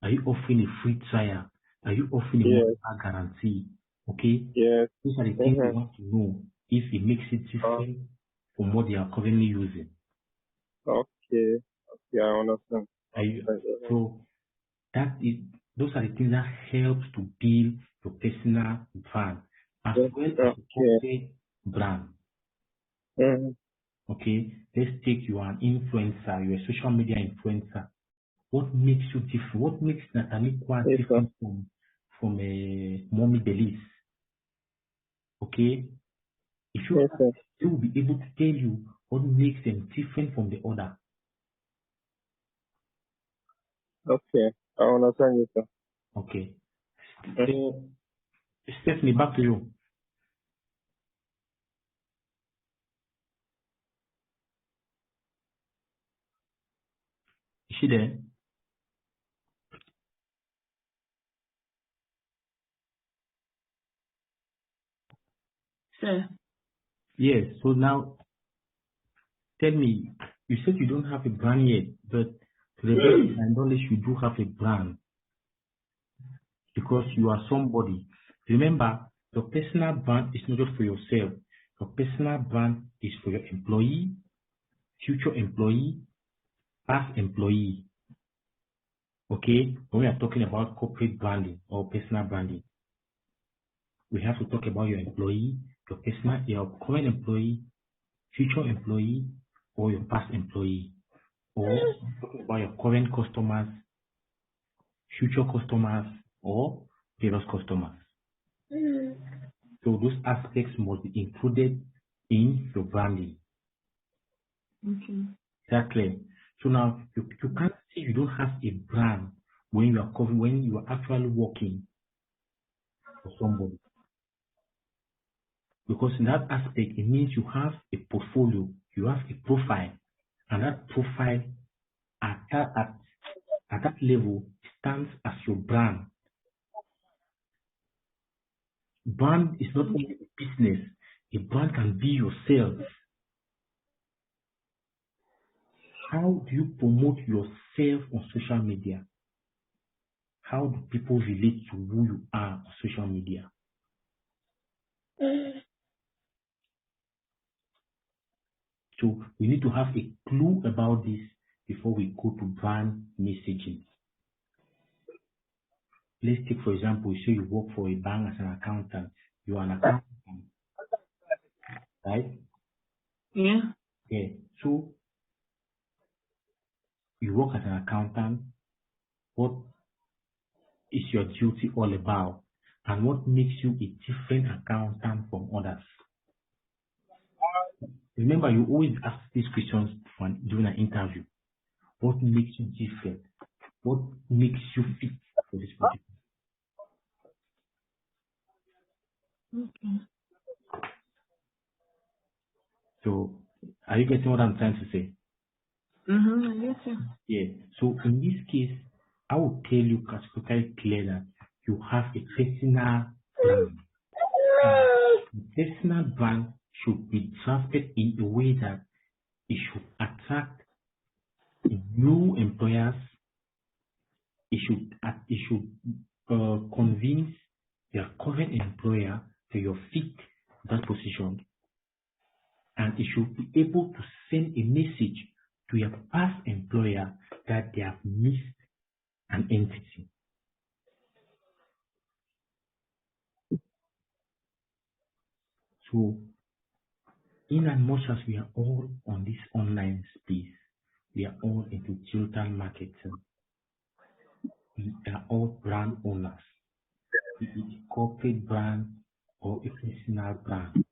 Are you offering a free trial? Are you offering a money guarantee? Okay? Yes. Those are the things you want to know if it makes it different from what they are currently using. Okay. Okay, I understand. So those are the things that helps to build your personal brand as well as a corporate brand. Okay, let's take you an influencer, you're a social media influencer. What makes you different? What makes Nataniqua different from a Mommy Belize? Okay, if you they will be able to tell you what makes them different from the other. Okay, I understand you, sir. Okay. Stephanie, back to you. Is she there? Sir. Yes. So now, tell me, you said you don't have a brand yet, but to the best of my knowledge, you do have a brand because you are somebody. Remember, your personal brand is not just for yourself. Your personal brand is for your employee, future employee, past employee. Okay? When we are talking about corporate branding or personal branding, we have to talk about your employee, your current employee, future employee, or your past employee. Or talking about your current customers, future customers, or previous customers. So those aspects must be included in your branding. Okay. Exactly. So now you can't say you don't have a brand when you are actually working for somebody. Because in that aspect, it means you have a portfolio, you have a profile, and that profile at that level stands as your brand. Brand is not only a business, a brand can be yourself. How do you promote yourself on social media? How do people relate to who you are on social media? So we need to have a clue about this before we go to brand messaging. Let's take, for example, you say you work for a bank as an accountant. You are an accountant, right? Yeah. Yeah. So accountant? What is your duty all about? And what makes you a different accountant from others? Remember, you always ask these questions during an interview. What makes you different? What makes you fit for this position? Okay. So, are you getting what I'm trying to say? Yes, sir. Yeah. So, in this case, I will tell you categorically clear that you have a personal brand. The personal brand should be drafted in a way that it should attract new employers. It should convince your current employer that you're fit for that position, and it should be able to send a message to your past employer that they have missed an entity. So, in as much as we are all on this online space, we are all into digital marketing. We are all brand owners, be it a corporate brand or a personal brand.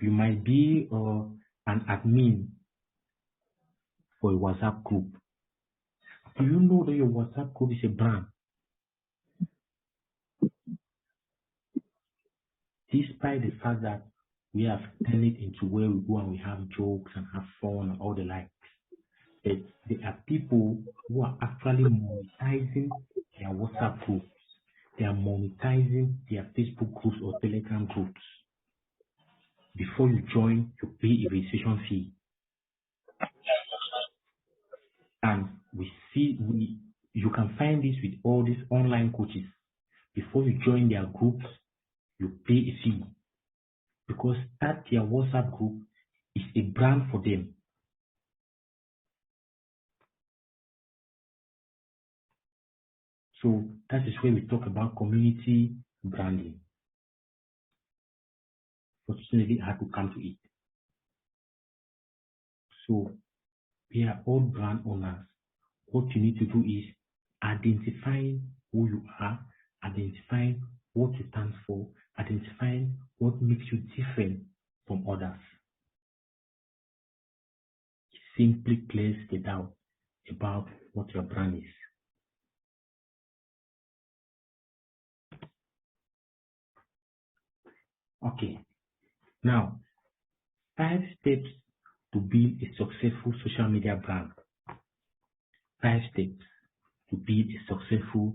You might be an admin for a WhatsApp group. Do you know that your WhatsApp group is a brand? Despite the fact that we have turned it into where we go and we have jokes and have fun and all the likes, but there are people who are actually monetizing their WhatsApp groups. They are monetizing their Facebook groups or Telegram groups. Before you join, you pay a registration fee. And you can find this with all these online coaches. Before you join their groups, you pay a fee, because that their WhatsApp group is a brand for them. So that is where we talk about community branding. Fortunately, I had to come to it. So we are all brand owners. What you need to do is identifying who you are, identifying what you stand for, identifying what makes you different from others. It simply clears the doubt about what your brand is. Okay, now 5 steps to build a successful social media brand. 5 steps to build a successful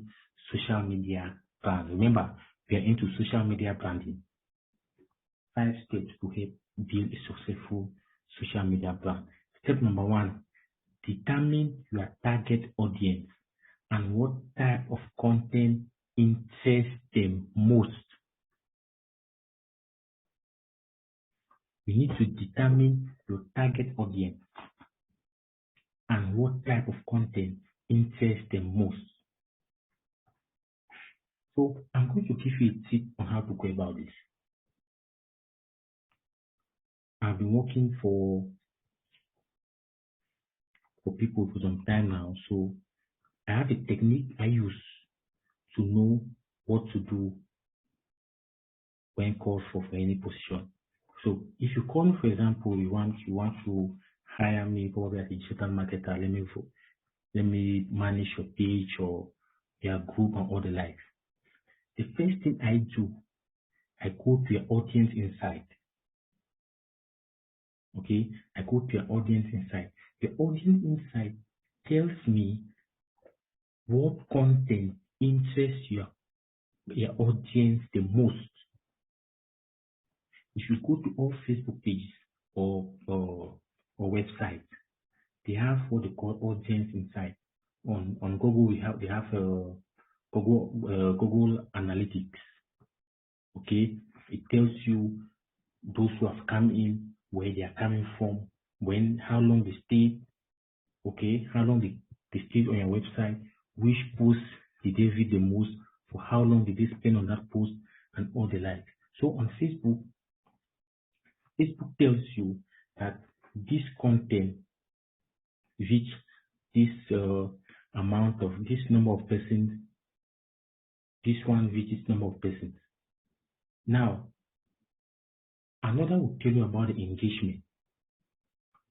social media brand. Remember, we are into social media branding. 5 steps to help build a successful social media brand. Step number 1, determine your target audience and what type of content interests them most. You need to determine your target audience and what type of content interests them most. So I'm going to give you a tip on how to go about this. I've been working for people for some time now, so I have a technique I use to know what to do when called for any position. So if you call me, for example, you want to hire me probably as a digital marketer, let me manage your page or your group and all the likes. The first thing I do, I go to your audience insight. Okay, I go to your audience insight. The audience insight tells me what content interests your audience the most. If you go to all Facebook pages or websites, they have what they call audience insight. On Google, they have Google Analytics. Okay, it tells you those who have come in, where they are coming from, how long they stayed. Okay, how long they stayed on your website, which post did they read the most, for how long did they spend on that post, and all the like. So on Facebook tells you that this content reached this amount of this number of persons, this one reaches number of persons. Now, another will tell you about the engagement.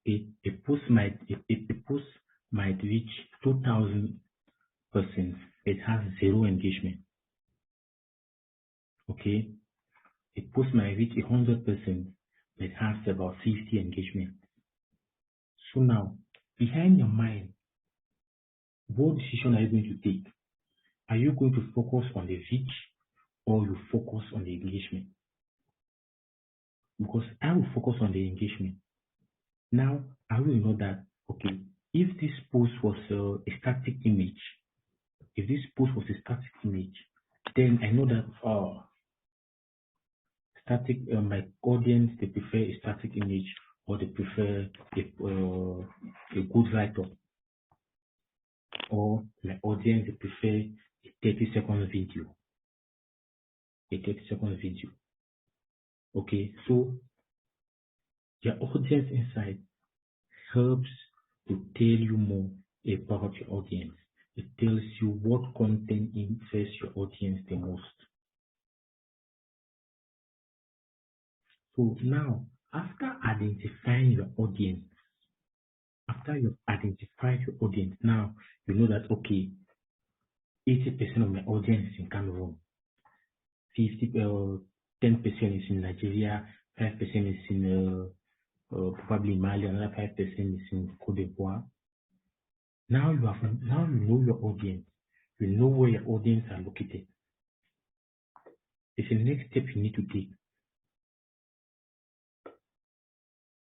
A post might reach 2,000 persons. It has 0 engagement. Okay, a post might reach 100 persons. It has about 50 engagement. So now, behind your mind, what decision are you going to take? Are you going to focus on the reach or you focus on the engagement? Because I will focus on the engagement. Now, I will know that, okay, if this post was a static image, then I know that my audience, they prefer a static image or they prefer a good write-up, or my audience, they prefer a 30-second video. Okay, so your audience insight helps to tell you more about your audience. It tells you what content interests your audience the most. So now, after identifying your audience, now you know that, okay, 80% of my audience is in Cameroon, 10% is in Nigeria, 5% is in probably Mali, another 5% is in Cote d'Ivoire. Now you know your audience. You know where your audience are located. It's the next step you need to take.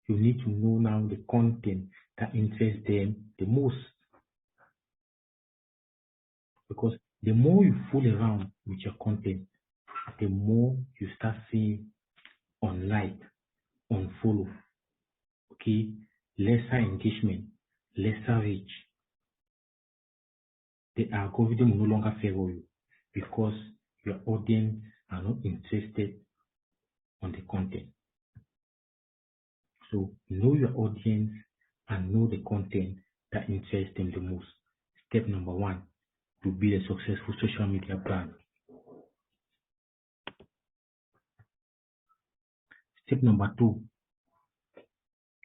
You need to know now the content that interests them the most. Because the more you fool around with your content, the more you start seeing unlike, unfollow. Okay, lesser engagement, lesser reach. The algorithm will no longer favor you because your audience are not interested on the content. So know your audience and know the content that interests them the most. Step number 1, to build a successful social media brand. Step number 2,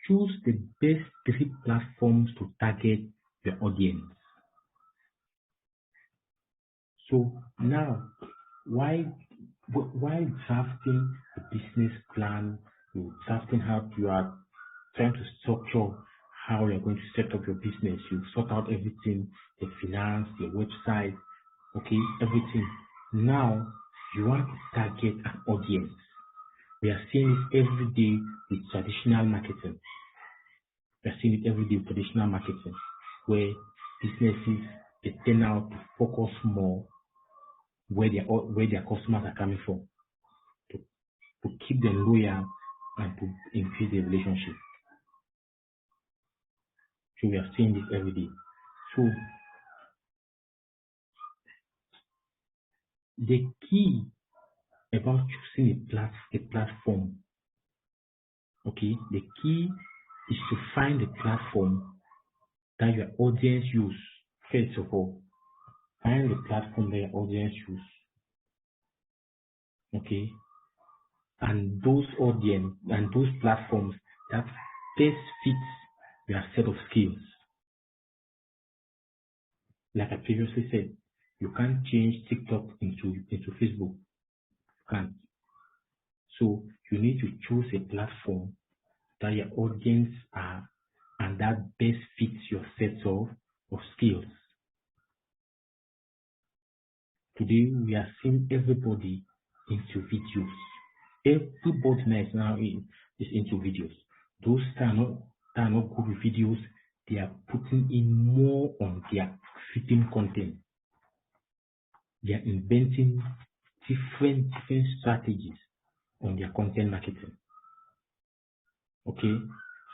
choose the best 3 platforms to target your audience. So now, while drafting a business plan, drafting how you are trying to structure how you're going to set up your business, you sort out everything, the finance, the website, okay, everything. Now you want to target an audience. We are seeing it every day with traditional marketing. Where businesses, they tend out to focus more where their customers are coming from, to keep them loyal and to increase the relationship. So we are seeing this every day. So the key about choosing a platform, okay, the key is to find a platform that your audience use. First of all, find the platform that your audience use, okay, and those audience and those platforms that best fits your set of skills. Like I previously said, you can't change TikTok into Facebook. You can't. So you need to choose a platform that your audience are and that best fits your set of skills. Today we are seeing everybody into videos. Everybody now is into videos. Those that are not good with videos, they are putting in more on their fitting content. They are inventing different strategies on their content marketing. Okay,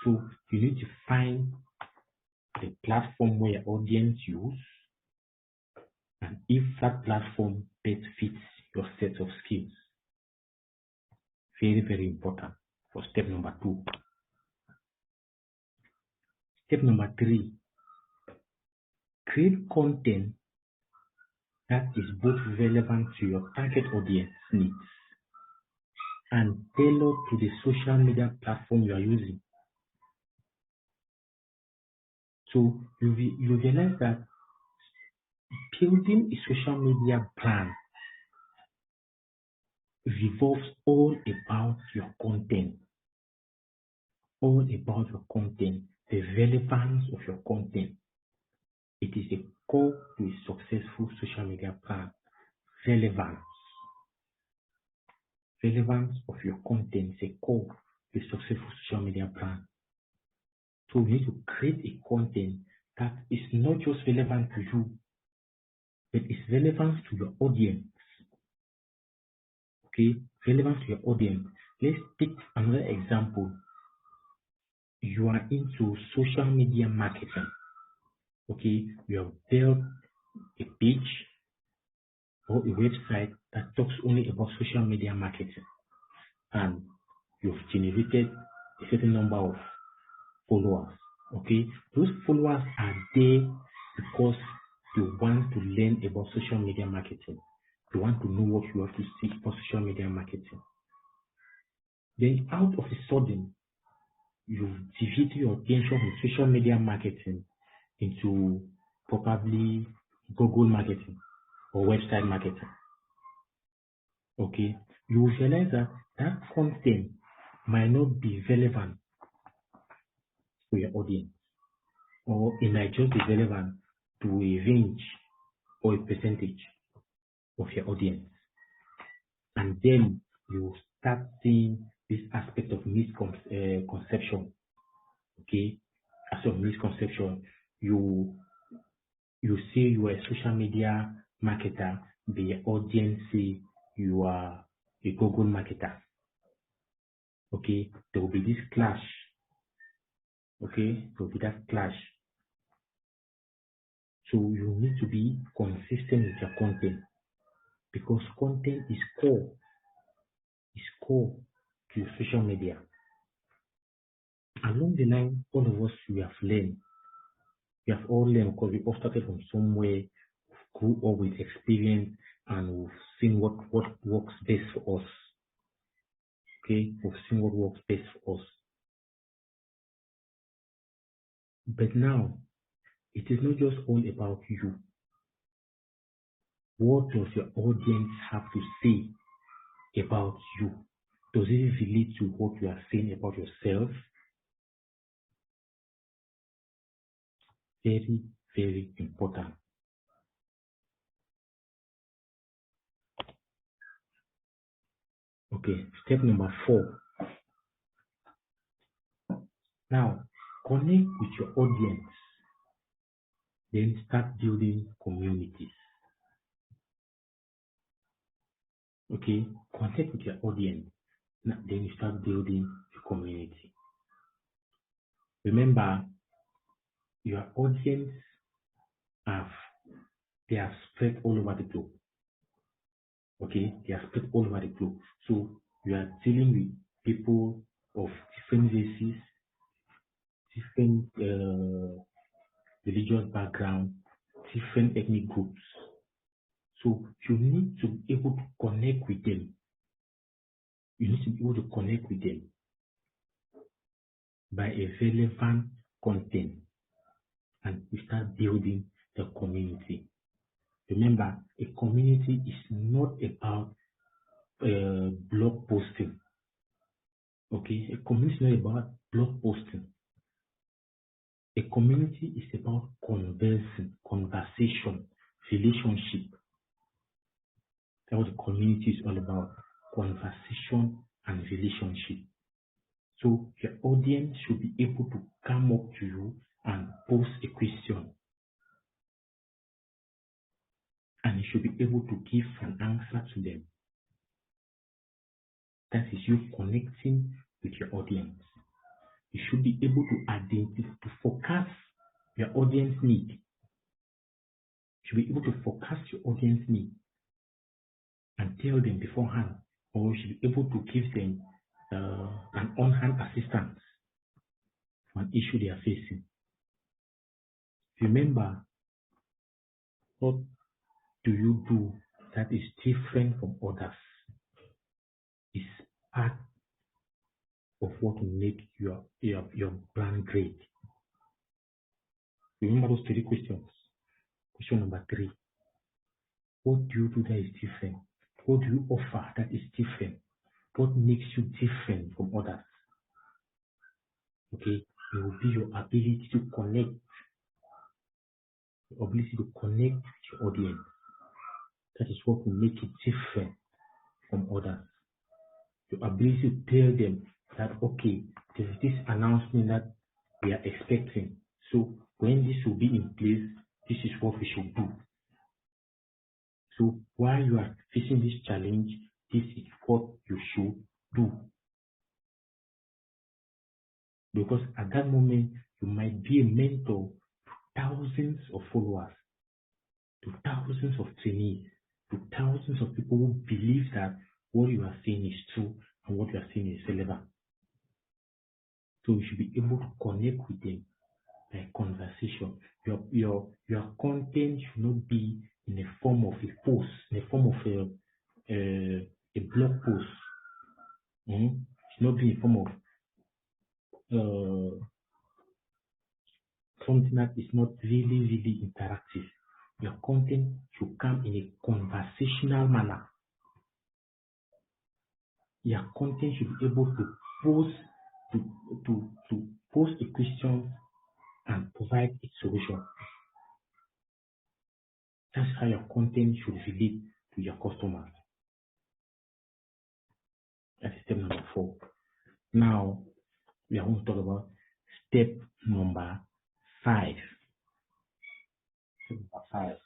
so you need to find the platform where your audience use, and if that platform best fits your set of skills. Very, very important for step number 2. Step number 3, create content that is both relevant to your target audience needs and tailored to the social media platform you are using. So you realize that building a social media brand revolves all about your content, the relevance of your content. It is a core to a successful social media brand. Relevance of your content is a core to a successful social media brand. So we need to create a content that is not just relevant to you, but is relevant to your audience. Okay, relevant to your audience. Let's take another example. You are into social media marketing. Okay, you have built a page or a website that talks only about social media marketing, and you've generated a certain number of followers. Okay, those followers are there because you want to learn about social media marketing. You want to know what you have to see about social media marketing. Then out of a sudden, you divert your attention from social media marketing into probably Google marketing or website marketing. Okay, you will realize that that content might not be relevant to your audience, or it might just be relevant to a range or a percentage of your audience. And then you start seeing this aspect of misconception. Okay, as of misconception, you say you are a social media marketer, the audience say you are a Google marketer. Okay, there will be this clash. Okay, there will be that clash. So you need to be consistent with your content, because content is core to your social media. Along the line, all of us, we have all learned, because we all started from somewhere, grew up with experience, and we've seen what works best for us. Okay, we've seen what works best for us. But now, it is not just all about you. What does your audience have to say about you? Does it relate to what you are saying about yourself? Very, very important. Okay, step number 4. Now, connect with your audience. Then start building communities. Okay, connect with your audience. Now, then you start building a community. Remember, your audience they are spread all over the globe. Okay, they are spread all over the globe. So you are dealing with people of different races, different religious background, different ethnic groups. So you need to be able to connect with them. You need to be able to connect with them by a relevant content, and you start building the community. Remember, a community is not about blog posting. Okay, a community is not about blog posting. A community is about conversation, relationship. That's what the community is all about: conversation and relationship. So your audience should be able to come up to you and pose a question, and you should be able to give an answer to them. That is you connecting with your audience. You should be able to identify, to forecast your audience need. You should be able to forecast your audience need and tell them beforehand, or you should be able to give them an on-hand assistance for an issue they are facing. Remember, What do you do that is different from others? Is part of what will make your brand great. Remember those 3 questions. Question number 3. What do you do that is different? What do you offer that is different? What makes you different from others? Okay, it will be your ability to connect, with your audience. That is what will make it different from others. Your ability to tell them that, okay, there is this announcement that we are expecting. So when this will be in place, this is what we should do. So while you are facing this challenge, this is what you should do. Because at that moment, you might be a mentor to thousands of followers, to thousands of trainees, to thousands of people who believe that what you are saying is true and what you are saying is relevant. So you should be able to connect with them by conversation. Your content should not be in the form of a post, in the form of a blog post. It should not be in the form of something that is not really interactive. Your content should come in a conversational manner. Your content should be able to pose a question and provide a solution. That's how your content should relate to your customers. That's step number 4. Now we are going to talk about step number 5. Step number 5.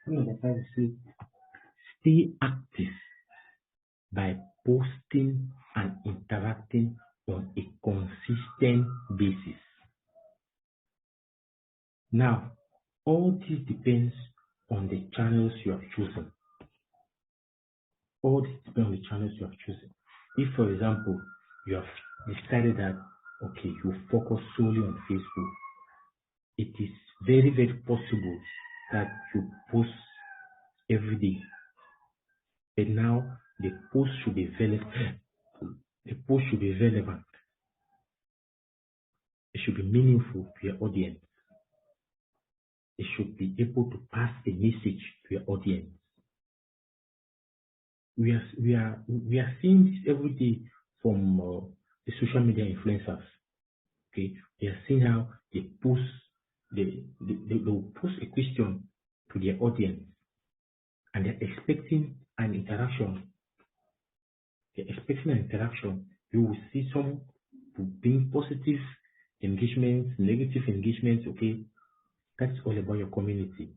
Step number 5 is stay active by posting and interacting on a consistent basis. Now, all this depends on the channels you have chosen. All this depends on the channels you have chosen. If, for example, you have decided that, okay, you focus solely on Facebook, it is very possible that you post every day. But now the post should be relevant. The post should be relevant. It should be meaningful to your audience. It should be able to pass a message to your audience. We are seeing this every day from the social media influencers. Okay, we are seeing how they post they will post a question to their audience, and they're expecting an interaction. You will see some being positive engagements, negative engagements. Okay, that's all about your community.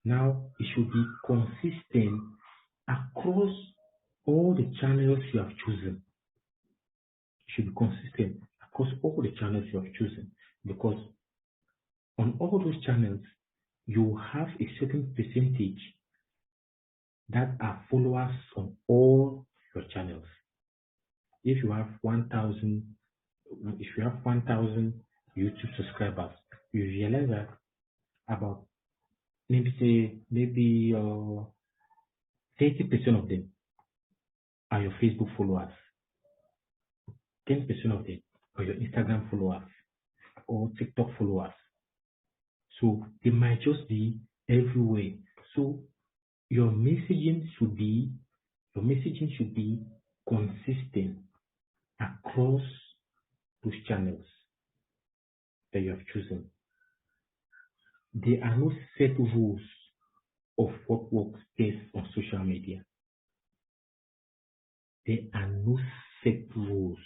Now it should be consistent across all the channels you have chosen. It should be consistent across all the channels you have chosen, because on all those channels you have a certain percentage that are followers on all your channels. If you have 1,000 YouTube subscribers, you realize that about maybe 30% of them are your Facebook followers, 10% of them are your Instagram followers or TikTok followers. So they might just be everywhere. So your messaging should be consistent across those channels that you have chosen. There are no set rules of what works best on social media. There are no set rules.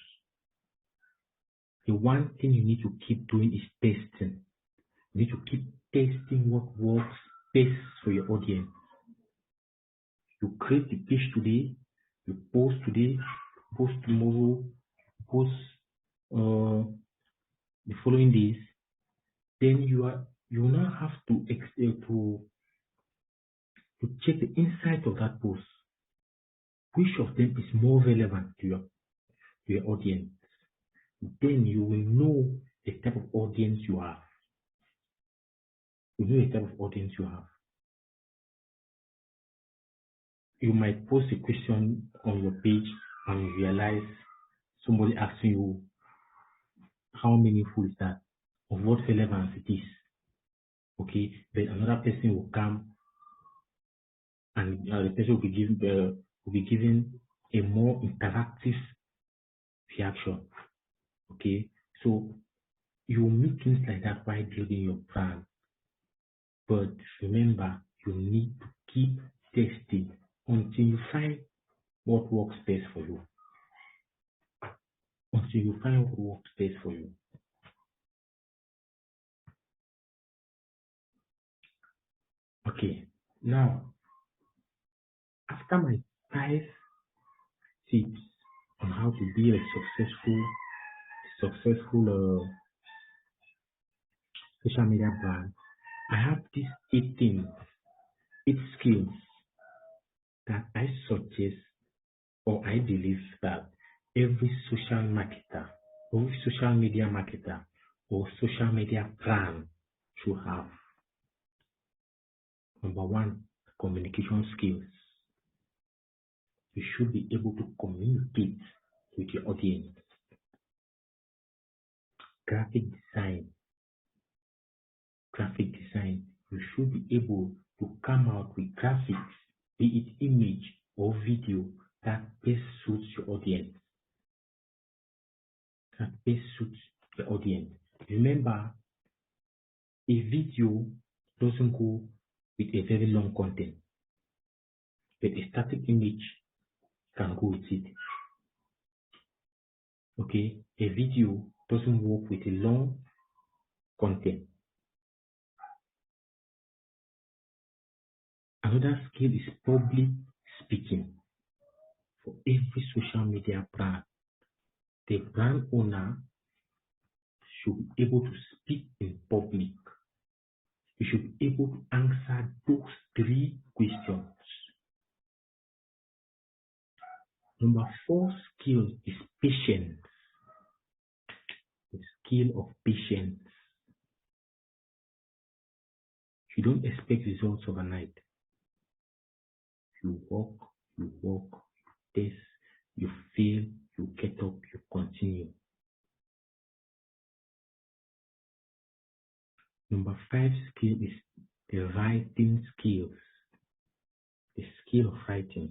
The one thing you need to keep doing is testing. You need to keep testing what works best for your audience. You create the page today, you post today, post tomorrow, post the following days. Then you now have to check the insight of that post. Which of them is more relevant to your audience? Then you will know the type of audience you have. You know the type of audience you have. you might post a question on your page and you realize somebody asking you how meaningful is that, of what relevance it is. Okay, then another person will come and the person will be given a more interactive reaction. Okay, so you will meet things like that while building your brand. But remember, you need to keep testing until you find what works best for you. Until you find what works best for you. Okay, now after my 5 tips on how to build a successful social media brand, I have these 8 skills that I suggest or I believe that every social marketer, or social media marketer, or social media brand should have. Number 1, communication skills. You should be able to communicate with your audience. Graphic design. You should be able to come out with graphics, be it image or video, that best suits your audience. Remember, a video doesn't go with a very long content, but a static image can go with it. Okay, a video doesn't work with a long content. Another skill is public speaking. For every social media brand, the brand owner should be able to speak in public. You should be able to answer those 3 questions. Number 4 skill is patience. The skill of patience. You don't expect results overnight. You work, you test, you fail, you get up, you continue. Number 5 skill is the writing skills. The skill of writing.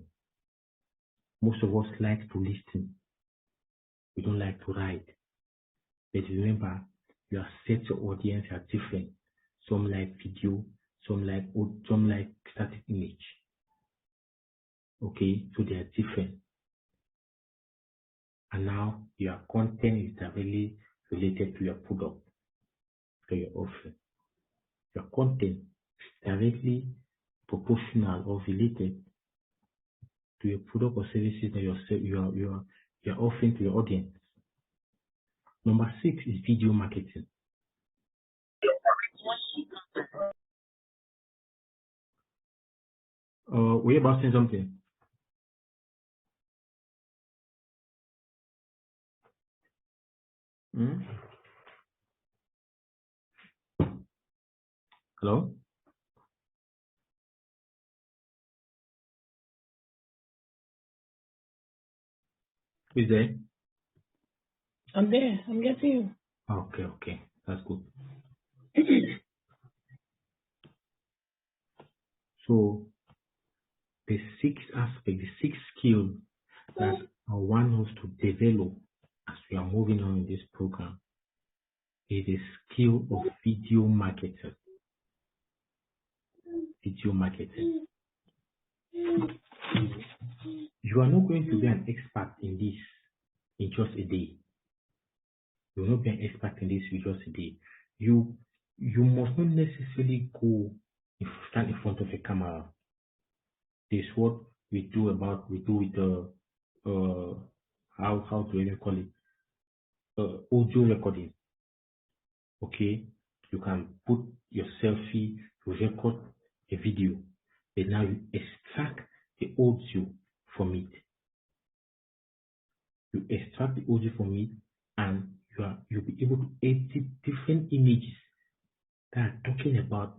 Most of us like to listen. We don't like to write. But remember, your set your audience are different. Some like video, some like static image. Okay, so they are different. And now your content is directly related to your product, to your offering. Your content is directly proportional or related to your product or services that you're offering to your audience. Number 6 is video marketing. Were you about saying something? Hello? Who's there? I'm there. I'm getting you. Okay. That's good. So the 6 skills that I want us to develop as we are moving on in this program is the skill of video marketing. You are not going to be an expert in this in just a day. You will not be an expert in this in just a day. You must not necessarily stand in front of a camera. This is what we do with how do we call it? Audio recording. Okay, you can put your selfie, you record a video, but now you extract the audio from it. And you'll be able to edit different images that are talking about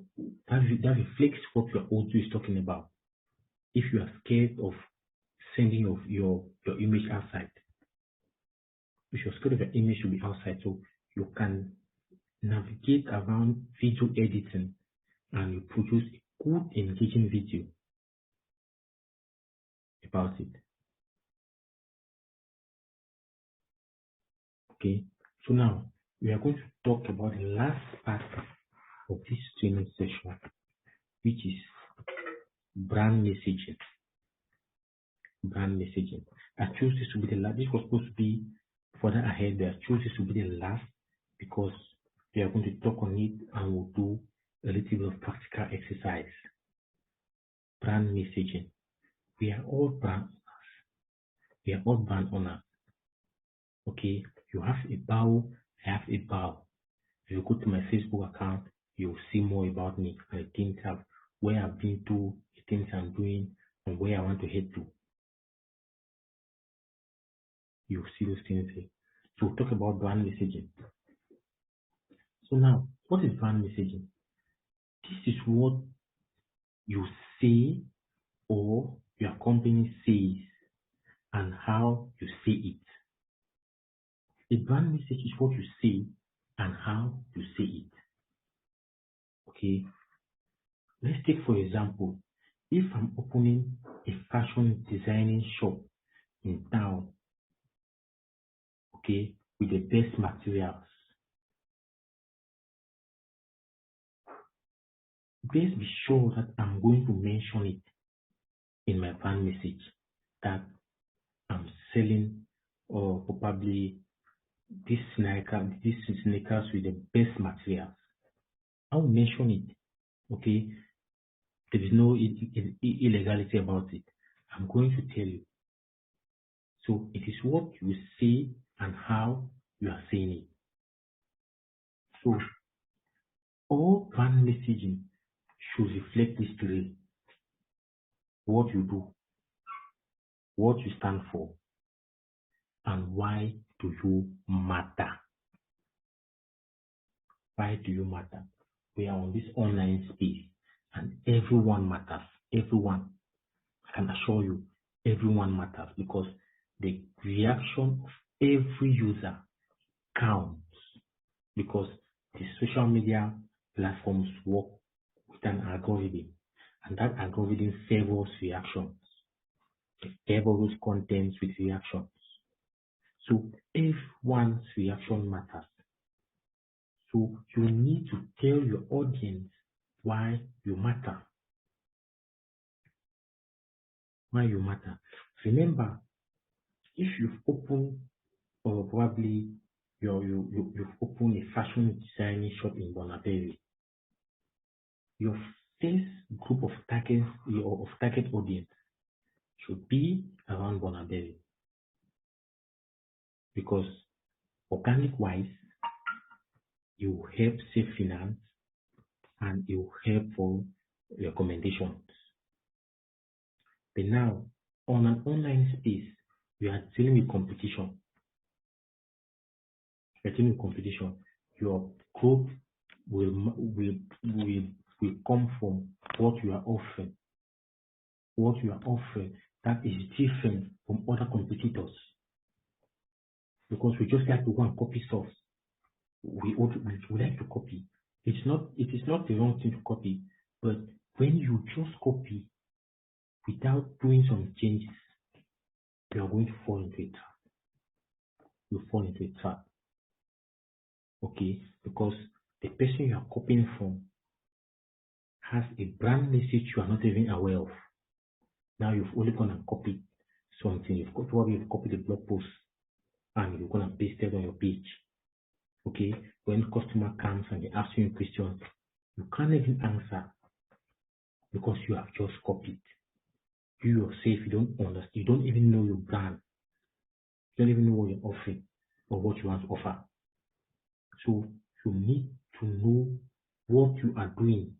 that reflects what your audio is talking about. if you are scared of sending your image outside, if you're scared of your image to be outside, so you can navigate around video editing and you produce a good engaging video about it. Okay, so now we are going to talk about the last part of this training session, which is brand messaging. Brand messaging. I chose this to be the last. This was supposed to be further ahead, but I chose this to be the last because we are going to talk on it and we'll do a little bit of practical exercise. Brand messaging. We are all brand owners. We are all brand owners. Okay, you have a bio, I have a bio. If you go to my Facebook account, you'll see more about me and the things where I've been to, the things I'm doing, and where I want to head to. You'll see those things here. So we'll talk about brand messaging. So now, what is brand messaging? This is what you say or your company says and how you say it. A brand message is what you say and how you say it. Okay. Let's take for example, if I'm opening a fashion designing shop in town, okay, with the best materials, please be sure that I'm going to mention it in my brand message that I'm selling or probably this sneakers with the best materials. I will mention it. Okay, there is no illegality about it. I'm going to tell you. So it is what you say and how you are saying it. So all brand messaging should reflect this three: what you do, what you stand for, and why do you matter. Why do you matter? We are on this online space and everyone matters. Everyone. I can assure you, everyone matters because the reaction of every user counts, because the social media platforms work with an algorithm, and that algorithm favors reactions. It favors contents with reactions. So everyone's reaction matters. So you need to tell your audience why you matter. Why you matter. Remember, if you've opened or probably you've opened a fashion designing shop in Bonaberi, your first group of target audience should be around Bonaberi, because organic wise, you will help save finance and it will help for recommendations. But now, on an online space, we are dealing with competition. You're dealing with competition. Your growth will come from what you are offering. What you are offering that is different from other competitors. Because we just like to go and copy stuff. We like to copy. It is not the wrong thing to copy, but when you just copy without doing some changes, you are going to fall into a trap. You fall into a trap. Okay, because the person you are copying from has a brand message you are not even aware of. Now you've only gone and copied something. You've copied a blog post and you're gonna paste it on your page. Okay, when customer comes and they ask you a question, you can't even answer because you have just copied. You yourself, you don't understand. You don't even know your brand. You don't even know what you're offering or what you want to offer. So you need to know what you are doing.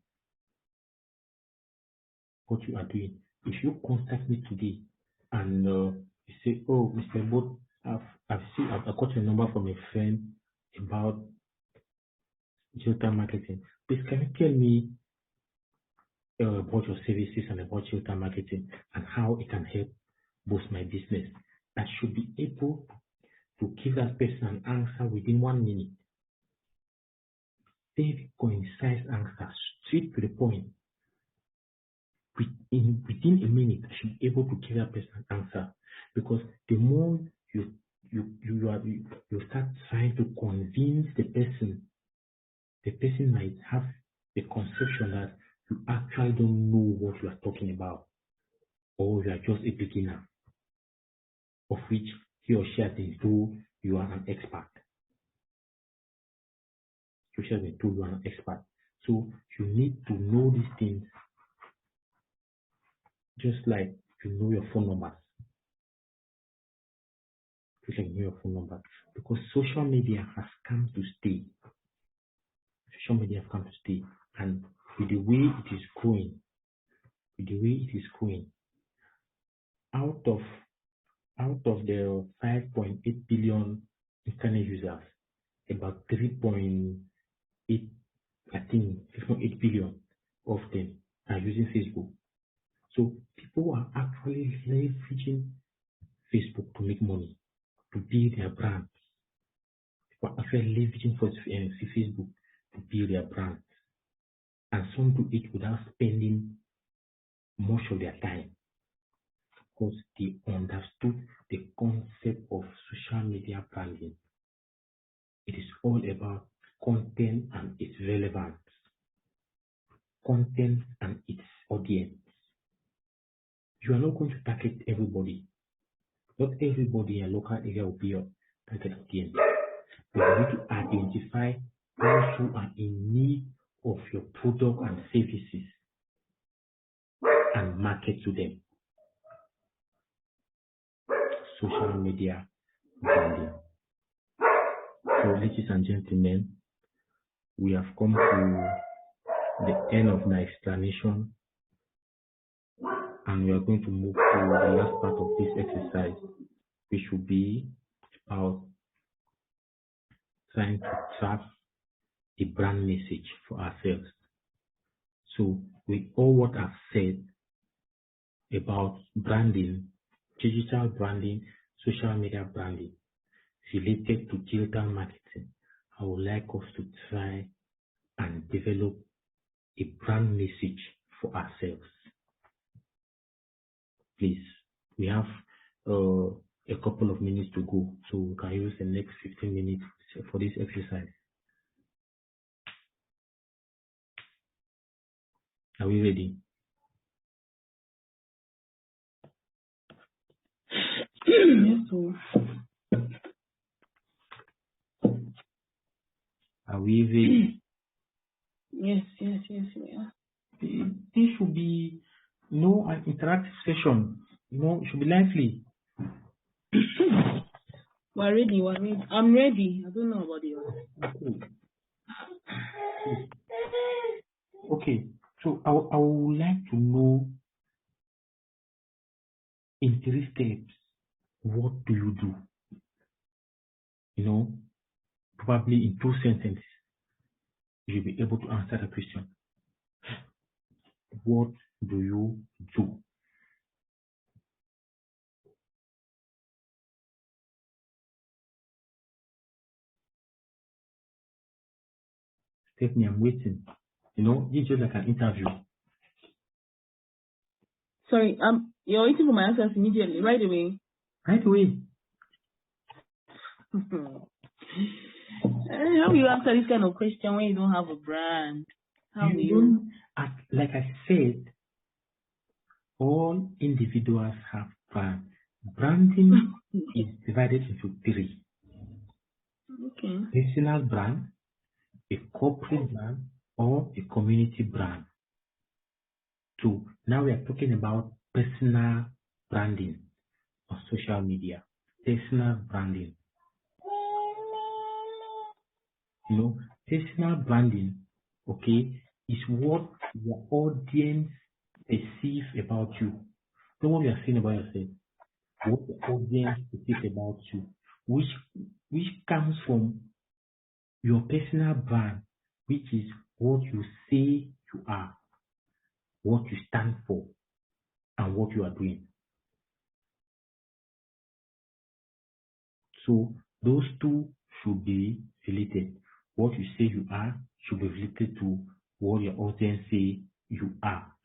What you are doing. If you contact me today and you say, "Oh, Mr. Bot, I've got your number from a friend about digital marketing. Please, can you tell me about your services and about digital marketing and how it can help boost my business. I should be able to give that person an answer within 1 minute. Very concise answer, straight to the point. Within a minute, I should be able to give that person an answer, because the more you start trying to convince the person might have the conception that you actually don't know what you are talking about, or you are just a beginner, of which he or she has been told you are an expert. You should have been told you are an expert. So you need to know these things, just like you know your phone numbers. Just like you know your phone number. Because social media has come to stay. Social media has come to stay. And with the way it is growing, out of the 5.8 billion internet users, about 3.8, I think 6.8 billion of them are using Facebook. So people are actually leveraging Facebook to make money, to build their brand. People are actually leveraging Facebook to build their brand. And some do it without spending much of their time, because they understood the concept of social media branding. It is all about content and its relevance, content and its audience. You are not going to target everybody. Not everybody in a local area will be your target audience. But you need to identify those who are in need of your product and services and market to them. Social media branding. So, ladies and gentlemen, we have come to the end of my explanation, and we are going to move to the last part of this exercise, which will be about trying to track a brand message for ourselves. So, with all what I've said about branding, digital branding, social media branding related to digital marketing, I would like us to try and develop a brand message for ourselves. Please, we have a couple of minutes to go, so we can use the next 15 minutes for this exercise. Are we ready? Are we ready? Yes, we are. This should be an interactive session. It should be lively. We're ready. I'm ready. I don't know about you. Okay. So I would like to know, in 3 steps, what do you do? Probably in 2 sentences, you'll be able to answer the question. What do you do? Stephanie, I'm waiting. It's just like an interview. Sorry, you're waiting for my answers immediately, right away. Right away. How will you answer this kind of question when you don't have a brand? Like I said, all individuals have brand. Branding is divided into 3. Okay. Personal brand, a corporate brand, or a community brand. So now we are talking about personal branding on social media. Personal branding. Personal branding, is what your audience perceive about you. Not what you are saying about yourself. What the audience perceive about you, which comes from your personal brand, which is what you say you are. what you stand for, and what you are doing. So those two should be related. What you say you are should be related to what your audience say you are.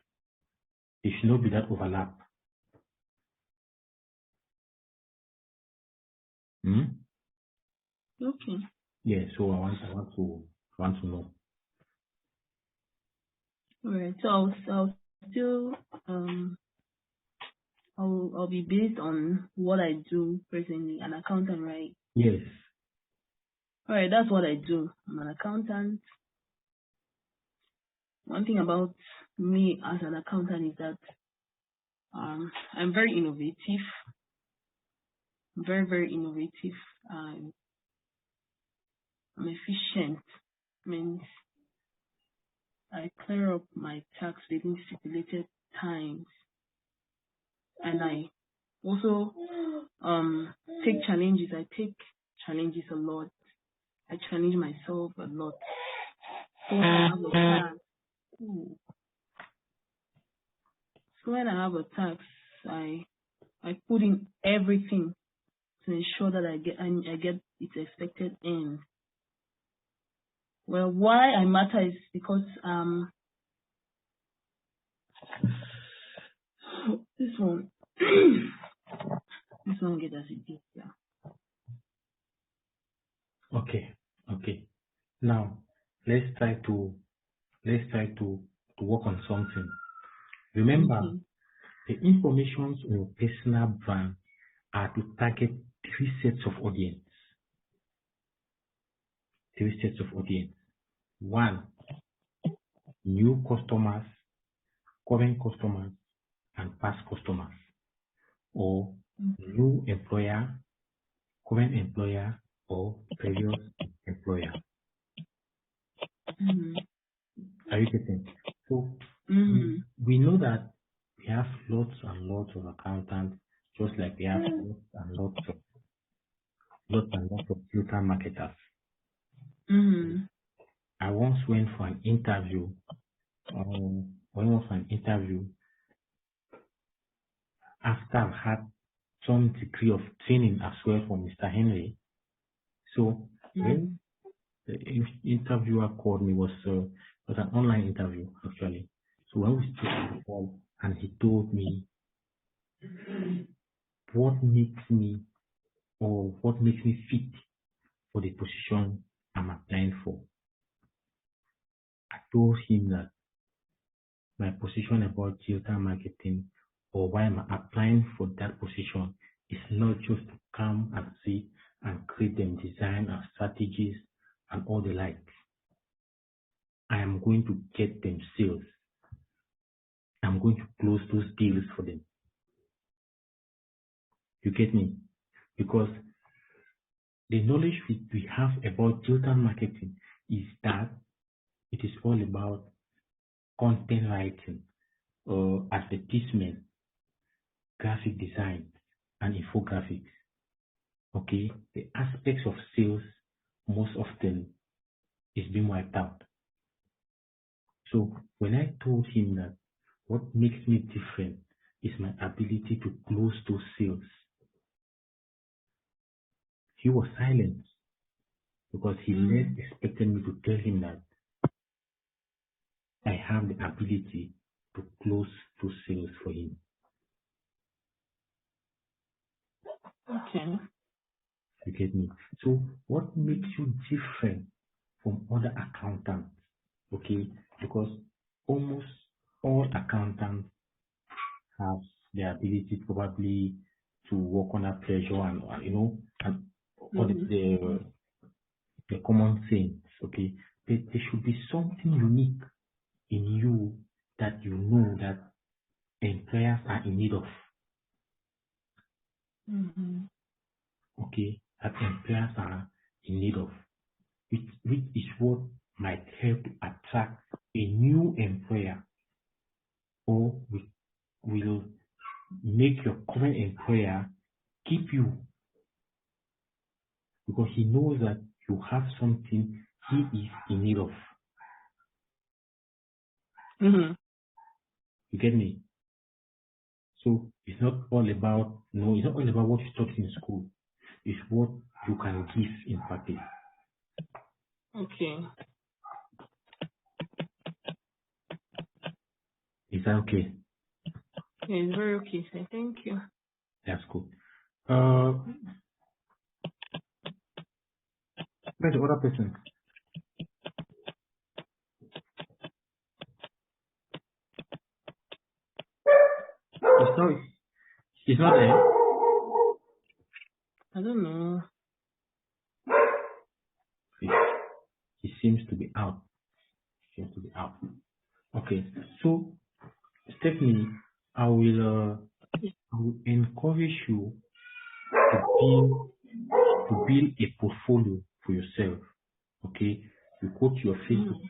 There should not be that overlap. Okay. Yeah, so I want to know. All right. So I'll still I'll be based on what I do presently, an accountant, right? Yes. All right, that's what I do. I'm an accountant. One thing about me as an accountant is that I'm very innovative. Very, very innovative. I'm efficient. Means I clear up my tax within stipulated times, and I also take challenges. I take challenges a lot. I challenge myself a lot. So when I have a task, I put in everything to ensure that I get its expected end. Well, why I matter is because this one this one get as it is, yeah. Okay. Now let's try to work on something. Remember, the informations on your personal brand are to target three sets of audience. One, new customers, current customers, and past customers. Or new employer, current employer, or previous employer. Are you getting? So we know that we have lots and lots of accountants, just like we have lots and lots of digital marketers. I once went for an interview. After I've had some degree of training as well from Mr. Henry. So when the interviewer called me, was an online interview actually. So when we spoke on the call, and he told me what makes me fit for the position I'm applying for. I told him that my position about digital marketing, or why I'm applying for that position, is not just to come and see and create them design and strategies and all the like. I am going to get them sales. I'm going to close those deals for them. You get me? Because the knowledge we have about digital marketing is that it is all about content writing, advertisement, graphic design, and infographics. Okay, the aspects of sales most often is being wiped out. So when I told him that what makes me different is my ability to close those sales, he was silent because he less expected me to tell him that I have the ability to close those sales for him. Okay. You get me? So what makes you different from other accountants? Okay, because almost all accountants have the ability probably to work under pressure and and all the common things. Okay, there should be something unique in you that you know that employers are in need of. Okay, that employers are in need of, which is what might help to attract a new employer, or will make your current employer keep you, because he knows that you have something he is in need of. You get me? So it's not all about it's not all about what you taught in school. It's what you can give in practice. Okay. Is that okay? Yeah, it's very okay, sir. Thank you. That's good. Where's the other person? It's not there. I don't know. He seems to be out. Okay. So Stephanie, I will encourage you to build a portfolio for yourself. Okay. You go to your Facebook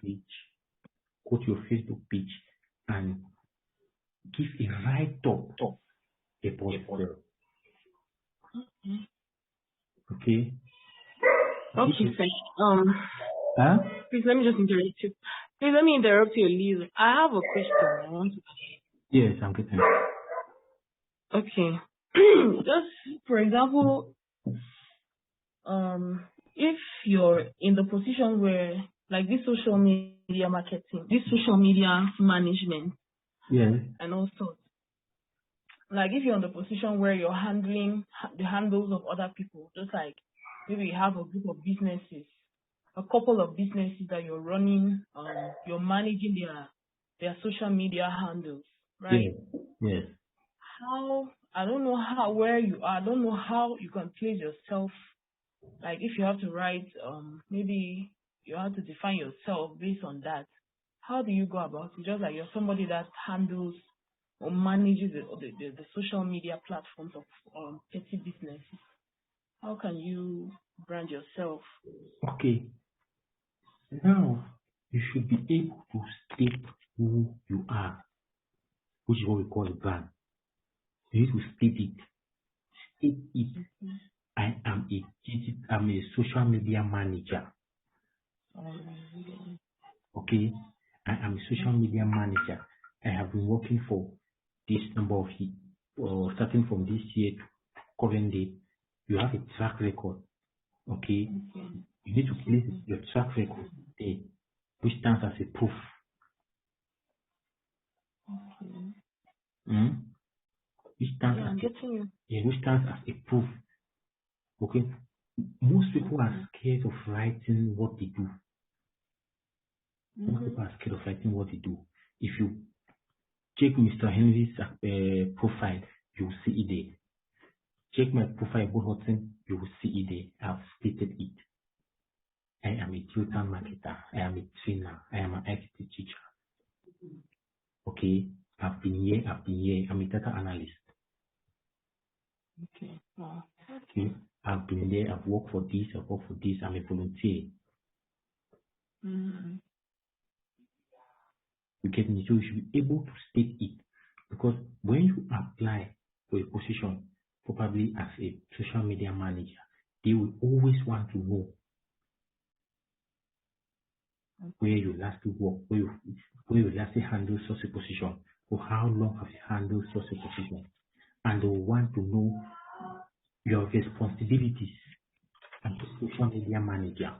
page, and give a write-up about yourself. Okay. Okay, sir. Huh? Please let me just interrupt you. Please let me interrupt you, Liz. I have a question I want to ask. Yes, I'm getting. Okay. Just for example, if you're in the position where, like, this social media marketing, this social media management, and also, like, if you're in the position where you're handling the handles of other people, just like maybe you have a group of businesses, a couple of businesses that you're running, you're managing their social media handles, right? Yes. I don't know where you are. I don't know how you can place yourself. Like, if you have to write, maybe you have to define yourself based on that. How do you go about it? Just like you're somebody that handles or manages the social media platforms of petty businesses. How can you brand yourself? Okay. Now you should be able to state who you are, which is what we call a brand. You need to state it. I'm a social media manager. Okay, I am a social media manager. I have been working for this number of years, starting from this year to current date. You have a track record. Okay, you need to place your track record there, which stands as a proof. Which stands as a proof. Okay, most people are scared of writing what they do. Most people are scared of writing what they do. If you check Mr. Henry's profile, you will see it there. Check my profile, Bob Hudson, you will see it there. I've stated it. I am a tutor marketer. I am a trainer. I am an ICT teacher. Okay, I've been here. I'm a data analyst. Okay. Wow. Okay. I've been there. I've worked for this. I'm a volunteer. You get me? So you should be able to state it, because when you apply for a position, probably as a social media manager, they will always want to know where you last work, where you last handle such a position, for how long have you handled such a position, and they will want to know your responsibilities as a social media manager.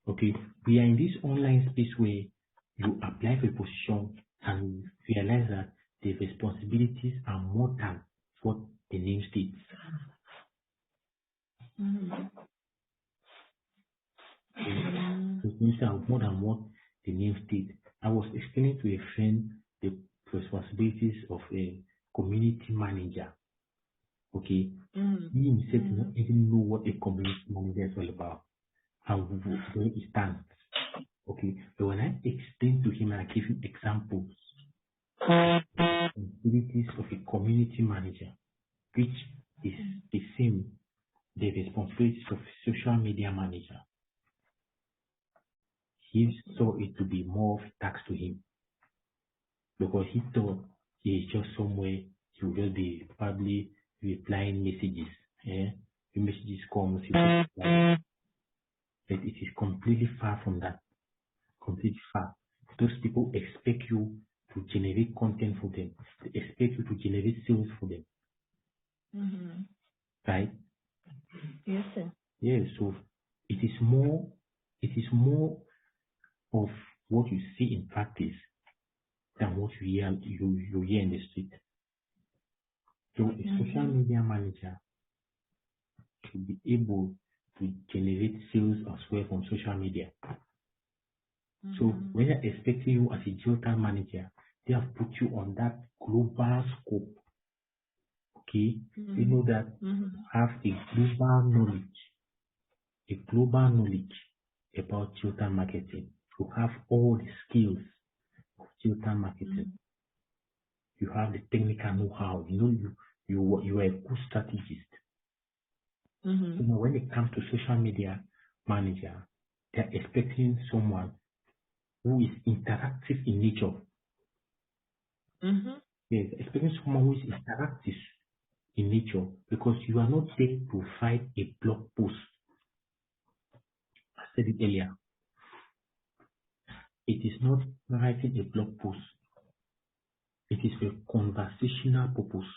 Okay, we are in this online space where you apply for a position and realize that the responsibilities are more than what the name states. Things are more than what the name states. I was explaining to a friend the responsibilities of a community manager. Okay, he himself did not even know what a community manager is all about and where it stands. Okay, so when I explained to him and I gave him examples of the responsibilities of a community manager, which is the same the responsibilities of a social media manager, he saw it to be more of a tax to him, because he thought he is just somewhere he will just be probably replying messages. The messages come, he will reply. But it is completely far from that. Completely far. those people expect you to generate content for them. They expect you to generate sales for them, right? Yes, sir. Yeah. So it is more of what you see in practice than what you hear in the street. So a social media manager should be able to generate sales as well from social media. So when they're expecting you as a digital manager, they have put you on that global scope. Okay, you know that have a global knowledge about digital marketing. You have all the skills of digital marketing. You have the technical know-how. You are a good strategist. So now when it comes to social media manager, they're expecting someone who is interactive in nature. Yes, expecting someone who is interactive in nature, because you are not there to write a blog post. I said it earlier. It is not writing a blog post. It is a conversational purpose.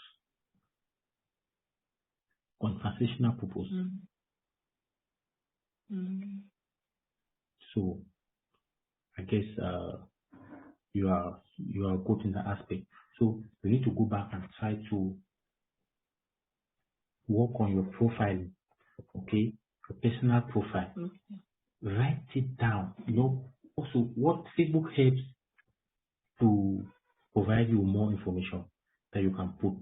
Conversational purpose. So I guess you are good in that aspect. So you need to go back and try to work on your profile, okay? Your personal profile. Write it down. Also what Facebook helps to provide you more information that you can put.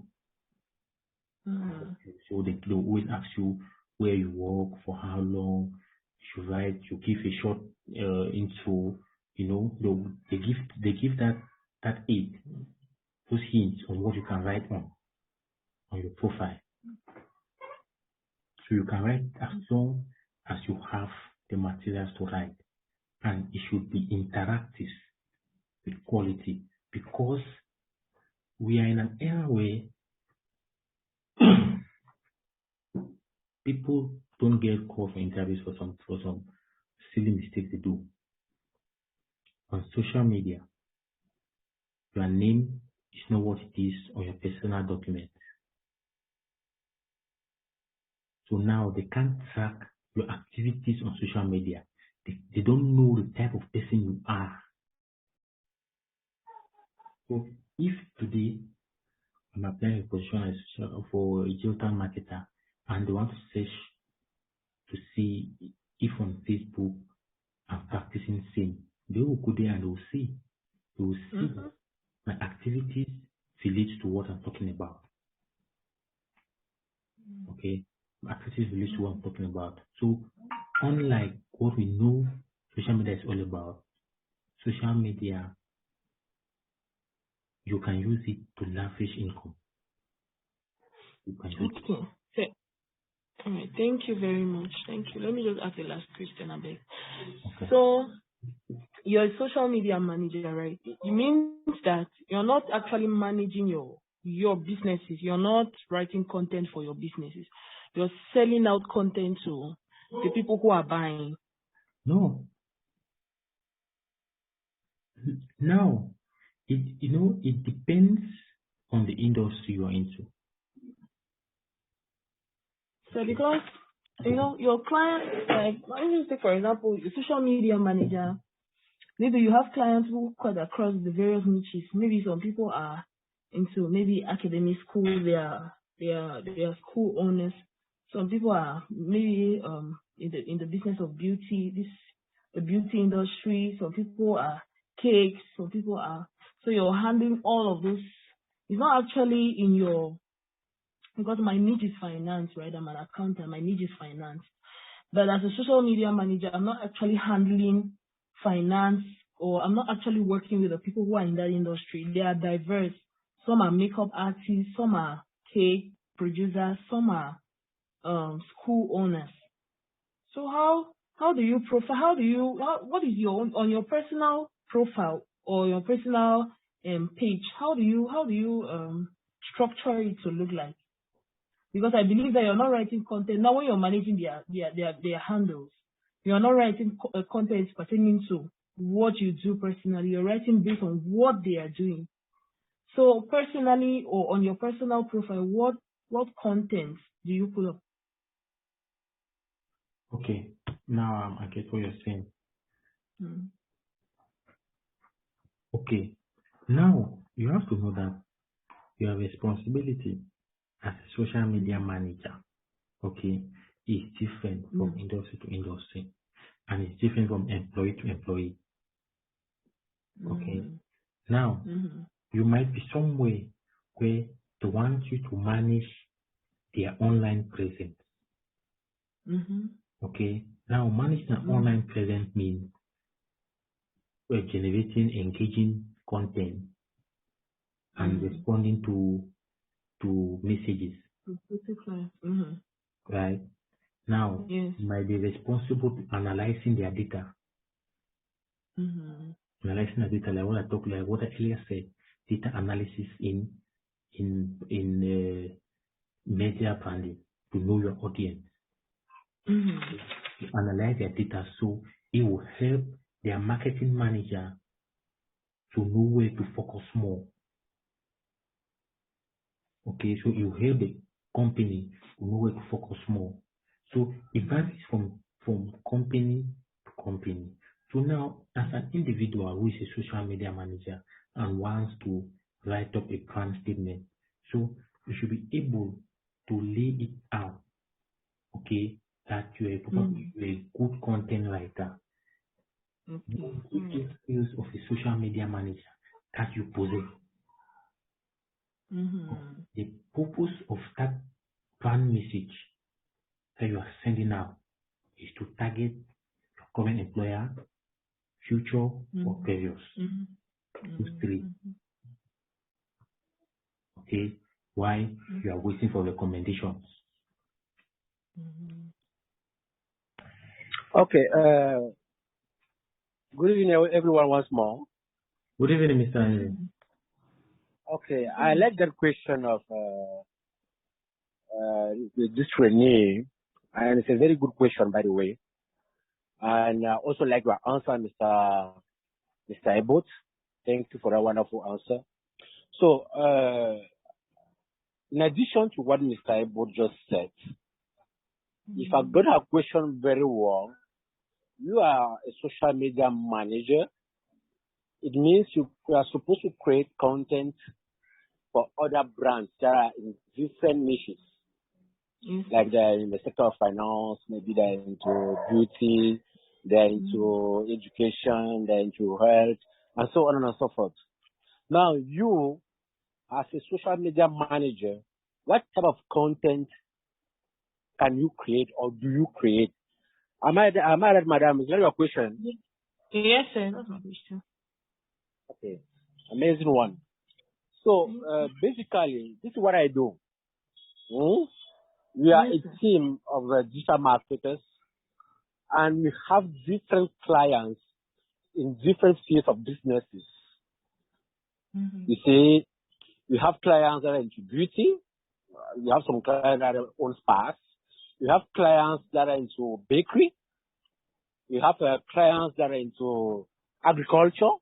So they always ask you where you work, for how long. You write, you give a short intro. They give that aid, those hints on what you can write on your profile. So you can write as long as you have the materials to write, and it should be interactive with quality, because we are in an era where people don't get called for interviews for some silly mistakes they do. On social media, your name is not what it is on your personal document. So now they can't track your activities on social media. They don't know the type of person you are. So if today I'm applying a position for a digital marketer, and they want to search to see if on Facebook I'm practicing same, they will go there and they will see. They will see that my activities relate to what I'm talking about. Okay, my activities relate to what I'm talking about. So unlike what we know social media is all about, social media, you can use it to leverage income. You can use it. Okay. All right. Thank you very much. Thank you. Let me just ask the last question a bit. Okay. So you're a social media manager, right? It means that you're not actually managing your businesses. You're not writing content for your businesses. You're selling out content to the people who are buying. No. Now, it depends on the industry you're into. So because your client, like let me say for example, your social media manager, maybe you have clients who cut across the various niches. Maybe some people are into maybe academic school, they are school owners. Some people are maybe in the business of beauty, the beauty industry. Some people are cakes, some people are, so you're handling all of those. It's not actually in your, because my niche is finance, right? I'm an accountant, my niche is finance. But as a social media manager, I'm not actually handling finance, or I'm not actually working with the people who are in that industry. They are diverse. Some are makeup artists, some are cake producers, some are school owners. So how do you profile? What is your on your personal profile or your personal page? How do you structure it to look like? Because I believe that you're not writing content now when you're managing their handles. You're not writing content pertaining to what you do personally. You're writing based on what they are doing. So personally or on your personal profile, what content do you put up? Okay. Now I get what you're saying. Mm. Okay. Now you have to know that your responsibility as a social media manager, okay, is different from industry to industry, and it's different from employee to employee. Okay. Now you might be somewhere where they want you to manage their online presence. Okay. Now managing an online presence means generating engaging content and responding to messages. Right. Now Yes. you might be responsible to analyzing their data. Analyzing the data, like what I earlier said, data analysis in media branding to know your audience. To analyze their data, so it will help their marketing manager to know where to focus more. Okay, so it will help the company to know where to focus more. So it varies from company to company. So now, as an individual who is a social media manager and wants to write up a brand statement, so you should be able to lay it out, okay, that you're a good content writer. The skills of a social media manager that you possess. The purpose of that brand message that you are sending out is to target your current employer, future, or previous. Those three. Okay, why you are waiting for recommendations. Okay. Good evening, everyone, once more. Good evening, Mr. Henry. Okay, I like that question of this trainee, and it's a very good question, by the way. And I also like your answer, Mr. Ebot. Thank you for that wonderful answer. So, in addition to what Mr. Ebot just said, if I got her question very well, you are a social media manager. It means you are supposed to create content for other brands that are in different niches. Like they're in the sector of finance, maybe they're into beauty, they're into education, they're into health, and so on and so forth. Now, you, as a social media manager, what type of content can you create or do you create? Am I right, madam? Is that your question? Yes, sir. That's my question. Okay. Amazing one. So, basically, this is what I do. We are a team of digital marketers, and we have different clients in different fields of businesses. You see, we have clients that are into beauty. We have some clients that own spas. We have clients that are into bakery. We have clients that are into agriculture.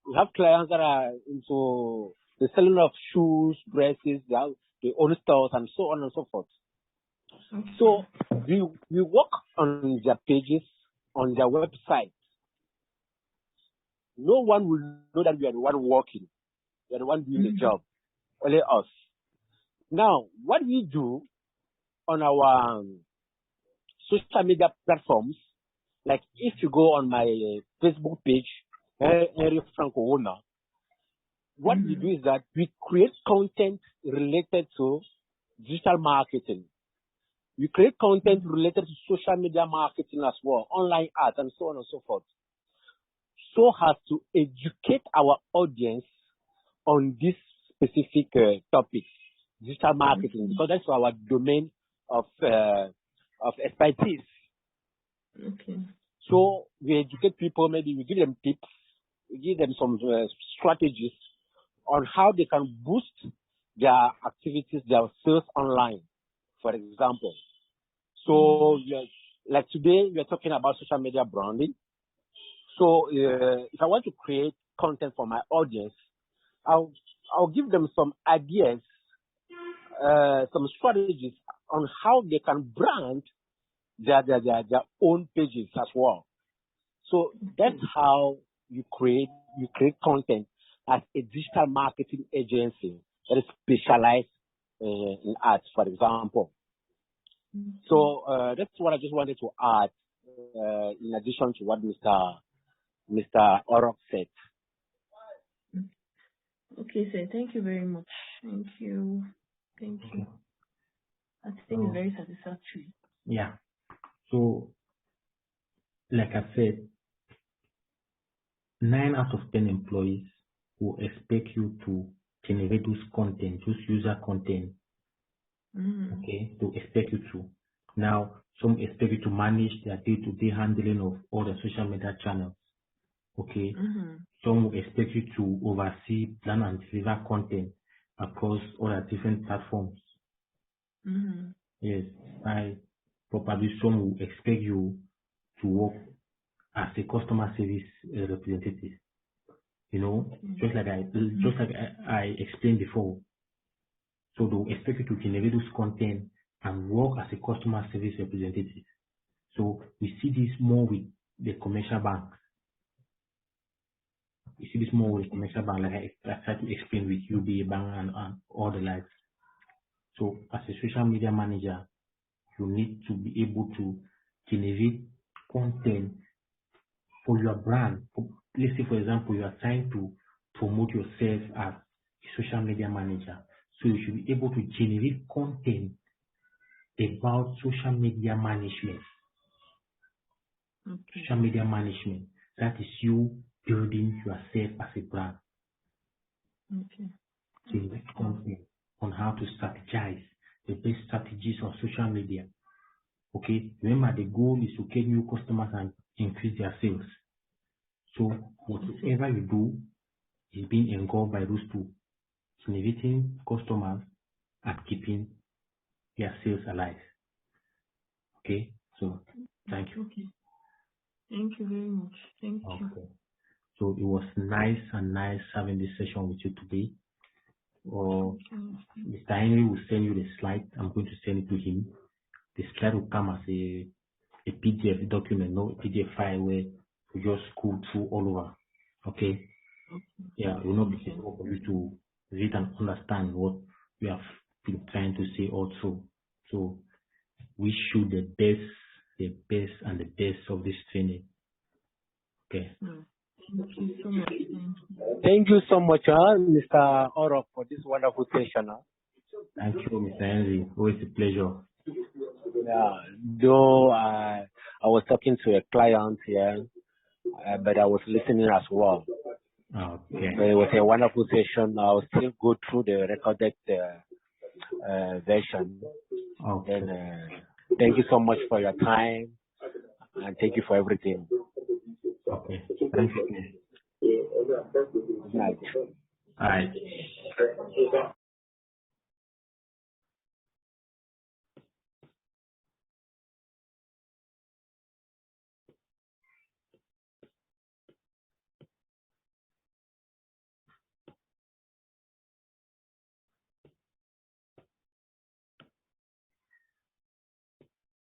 We have clients that are into the selling of shoes, dresses. They own stores and so on and so forth. So we work on their pages, on their website. No one will know that we are the one working. We are the one doing the job. Only us. Now, what we do on our social media platforms, like if you go on my Facebook page, Henry Franco Owner, what we do is that we create content related to digital marketing. We create content related to social media marketing as well, online ads, and so on and so forth, so as to educate our audience on this specific topic, digital marketing, because that's our domain of expertise. Okay. So we educate people, maybe we give them tips, we give them some strategies on how they can boost their activities, their sales online, for example. So, like today, we are talking about social media branding. So if I want to create content for my audience, I'll give them some ideas, some strategies on how they can brand their own pages as well. So that's how you create content as a digital marketing agency that is specialized in ads, for example. So that's what I just wanted to add, in addition to what Mr. Orok said. Okay, sir. Thank you very much. Thank you. I think it's very satisfactory. Yeah. So, like I said, 9 out of 10 employees will expect you to generate those content, those user content. Okay, to expect you to. Now, some expect you to manage their day-to-day handling of all the social media channels. Okay, some will expect you to oversee, plan, and deliver content across all the different platforms. Yes, probably some will expect you to work as a customer service representative. You know, just like I explained before. So they'll expect you to generate those content and work as a customer service representative. So we see this more with the commercial banks. We see this more with commercial bank, like I tried to explain with UBA Bank and all the likes. So as a social media manager, you need to be able to generate content for your brand. Let's say, for example, you are trying to promote yourself as a social media manager. So you should be able to generate content about social media management. Social media management. That is you building yourself as a brand. Generate content on how to strategize, the best strategies on social media. Okay, remember the goal is to get new customers and increase their sales. So whatever you do is being engulfed by those two: generating customers and keeping their sales alive. Okay, so thank you. Okay. Thank you very much. Thank you. So it was nice having this session with you today. Mr. Henry will send you the slide. I'm going to send it to him. The slide will come as a PDF document, no PDF file where you just go through all over. Okay? Yeah, it will not be possible for you to read and understand what we have been trying to say also. So wish you the best and the best of this training. Okay. Thank you so much. Thank you so much, Mr. Orok, for this wonderful session. Thank you, Mr. Henry. Always a pleasure. Yeah, though I was talking to a client here, but I was listening as well. Okay. So it was a wonderful session. I will still go through the recorded version. Okay. And thank you so much for your time, and thank you for everything. Okay. Thank you. Good night. All right.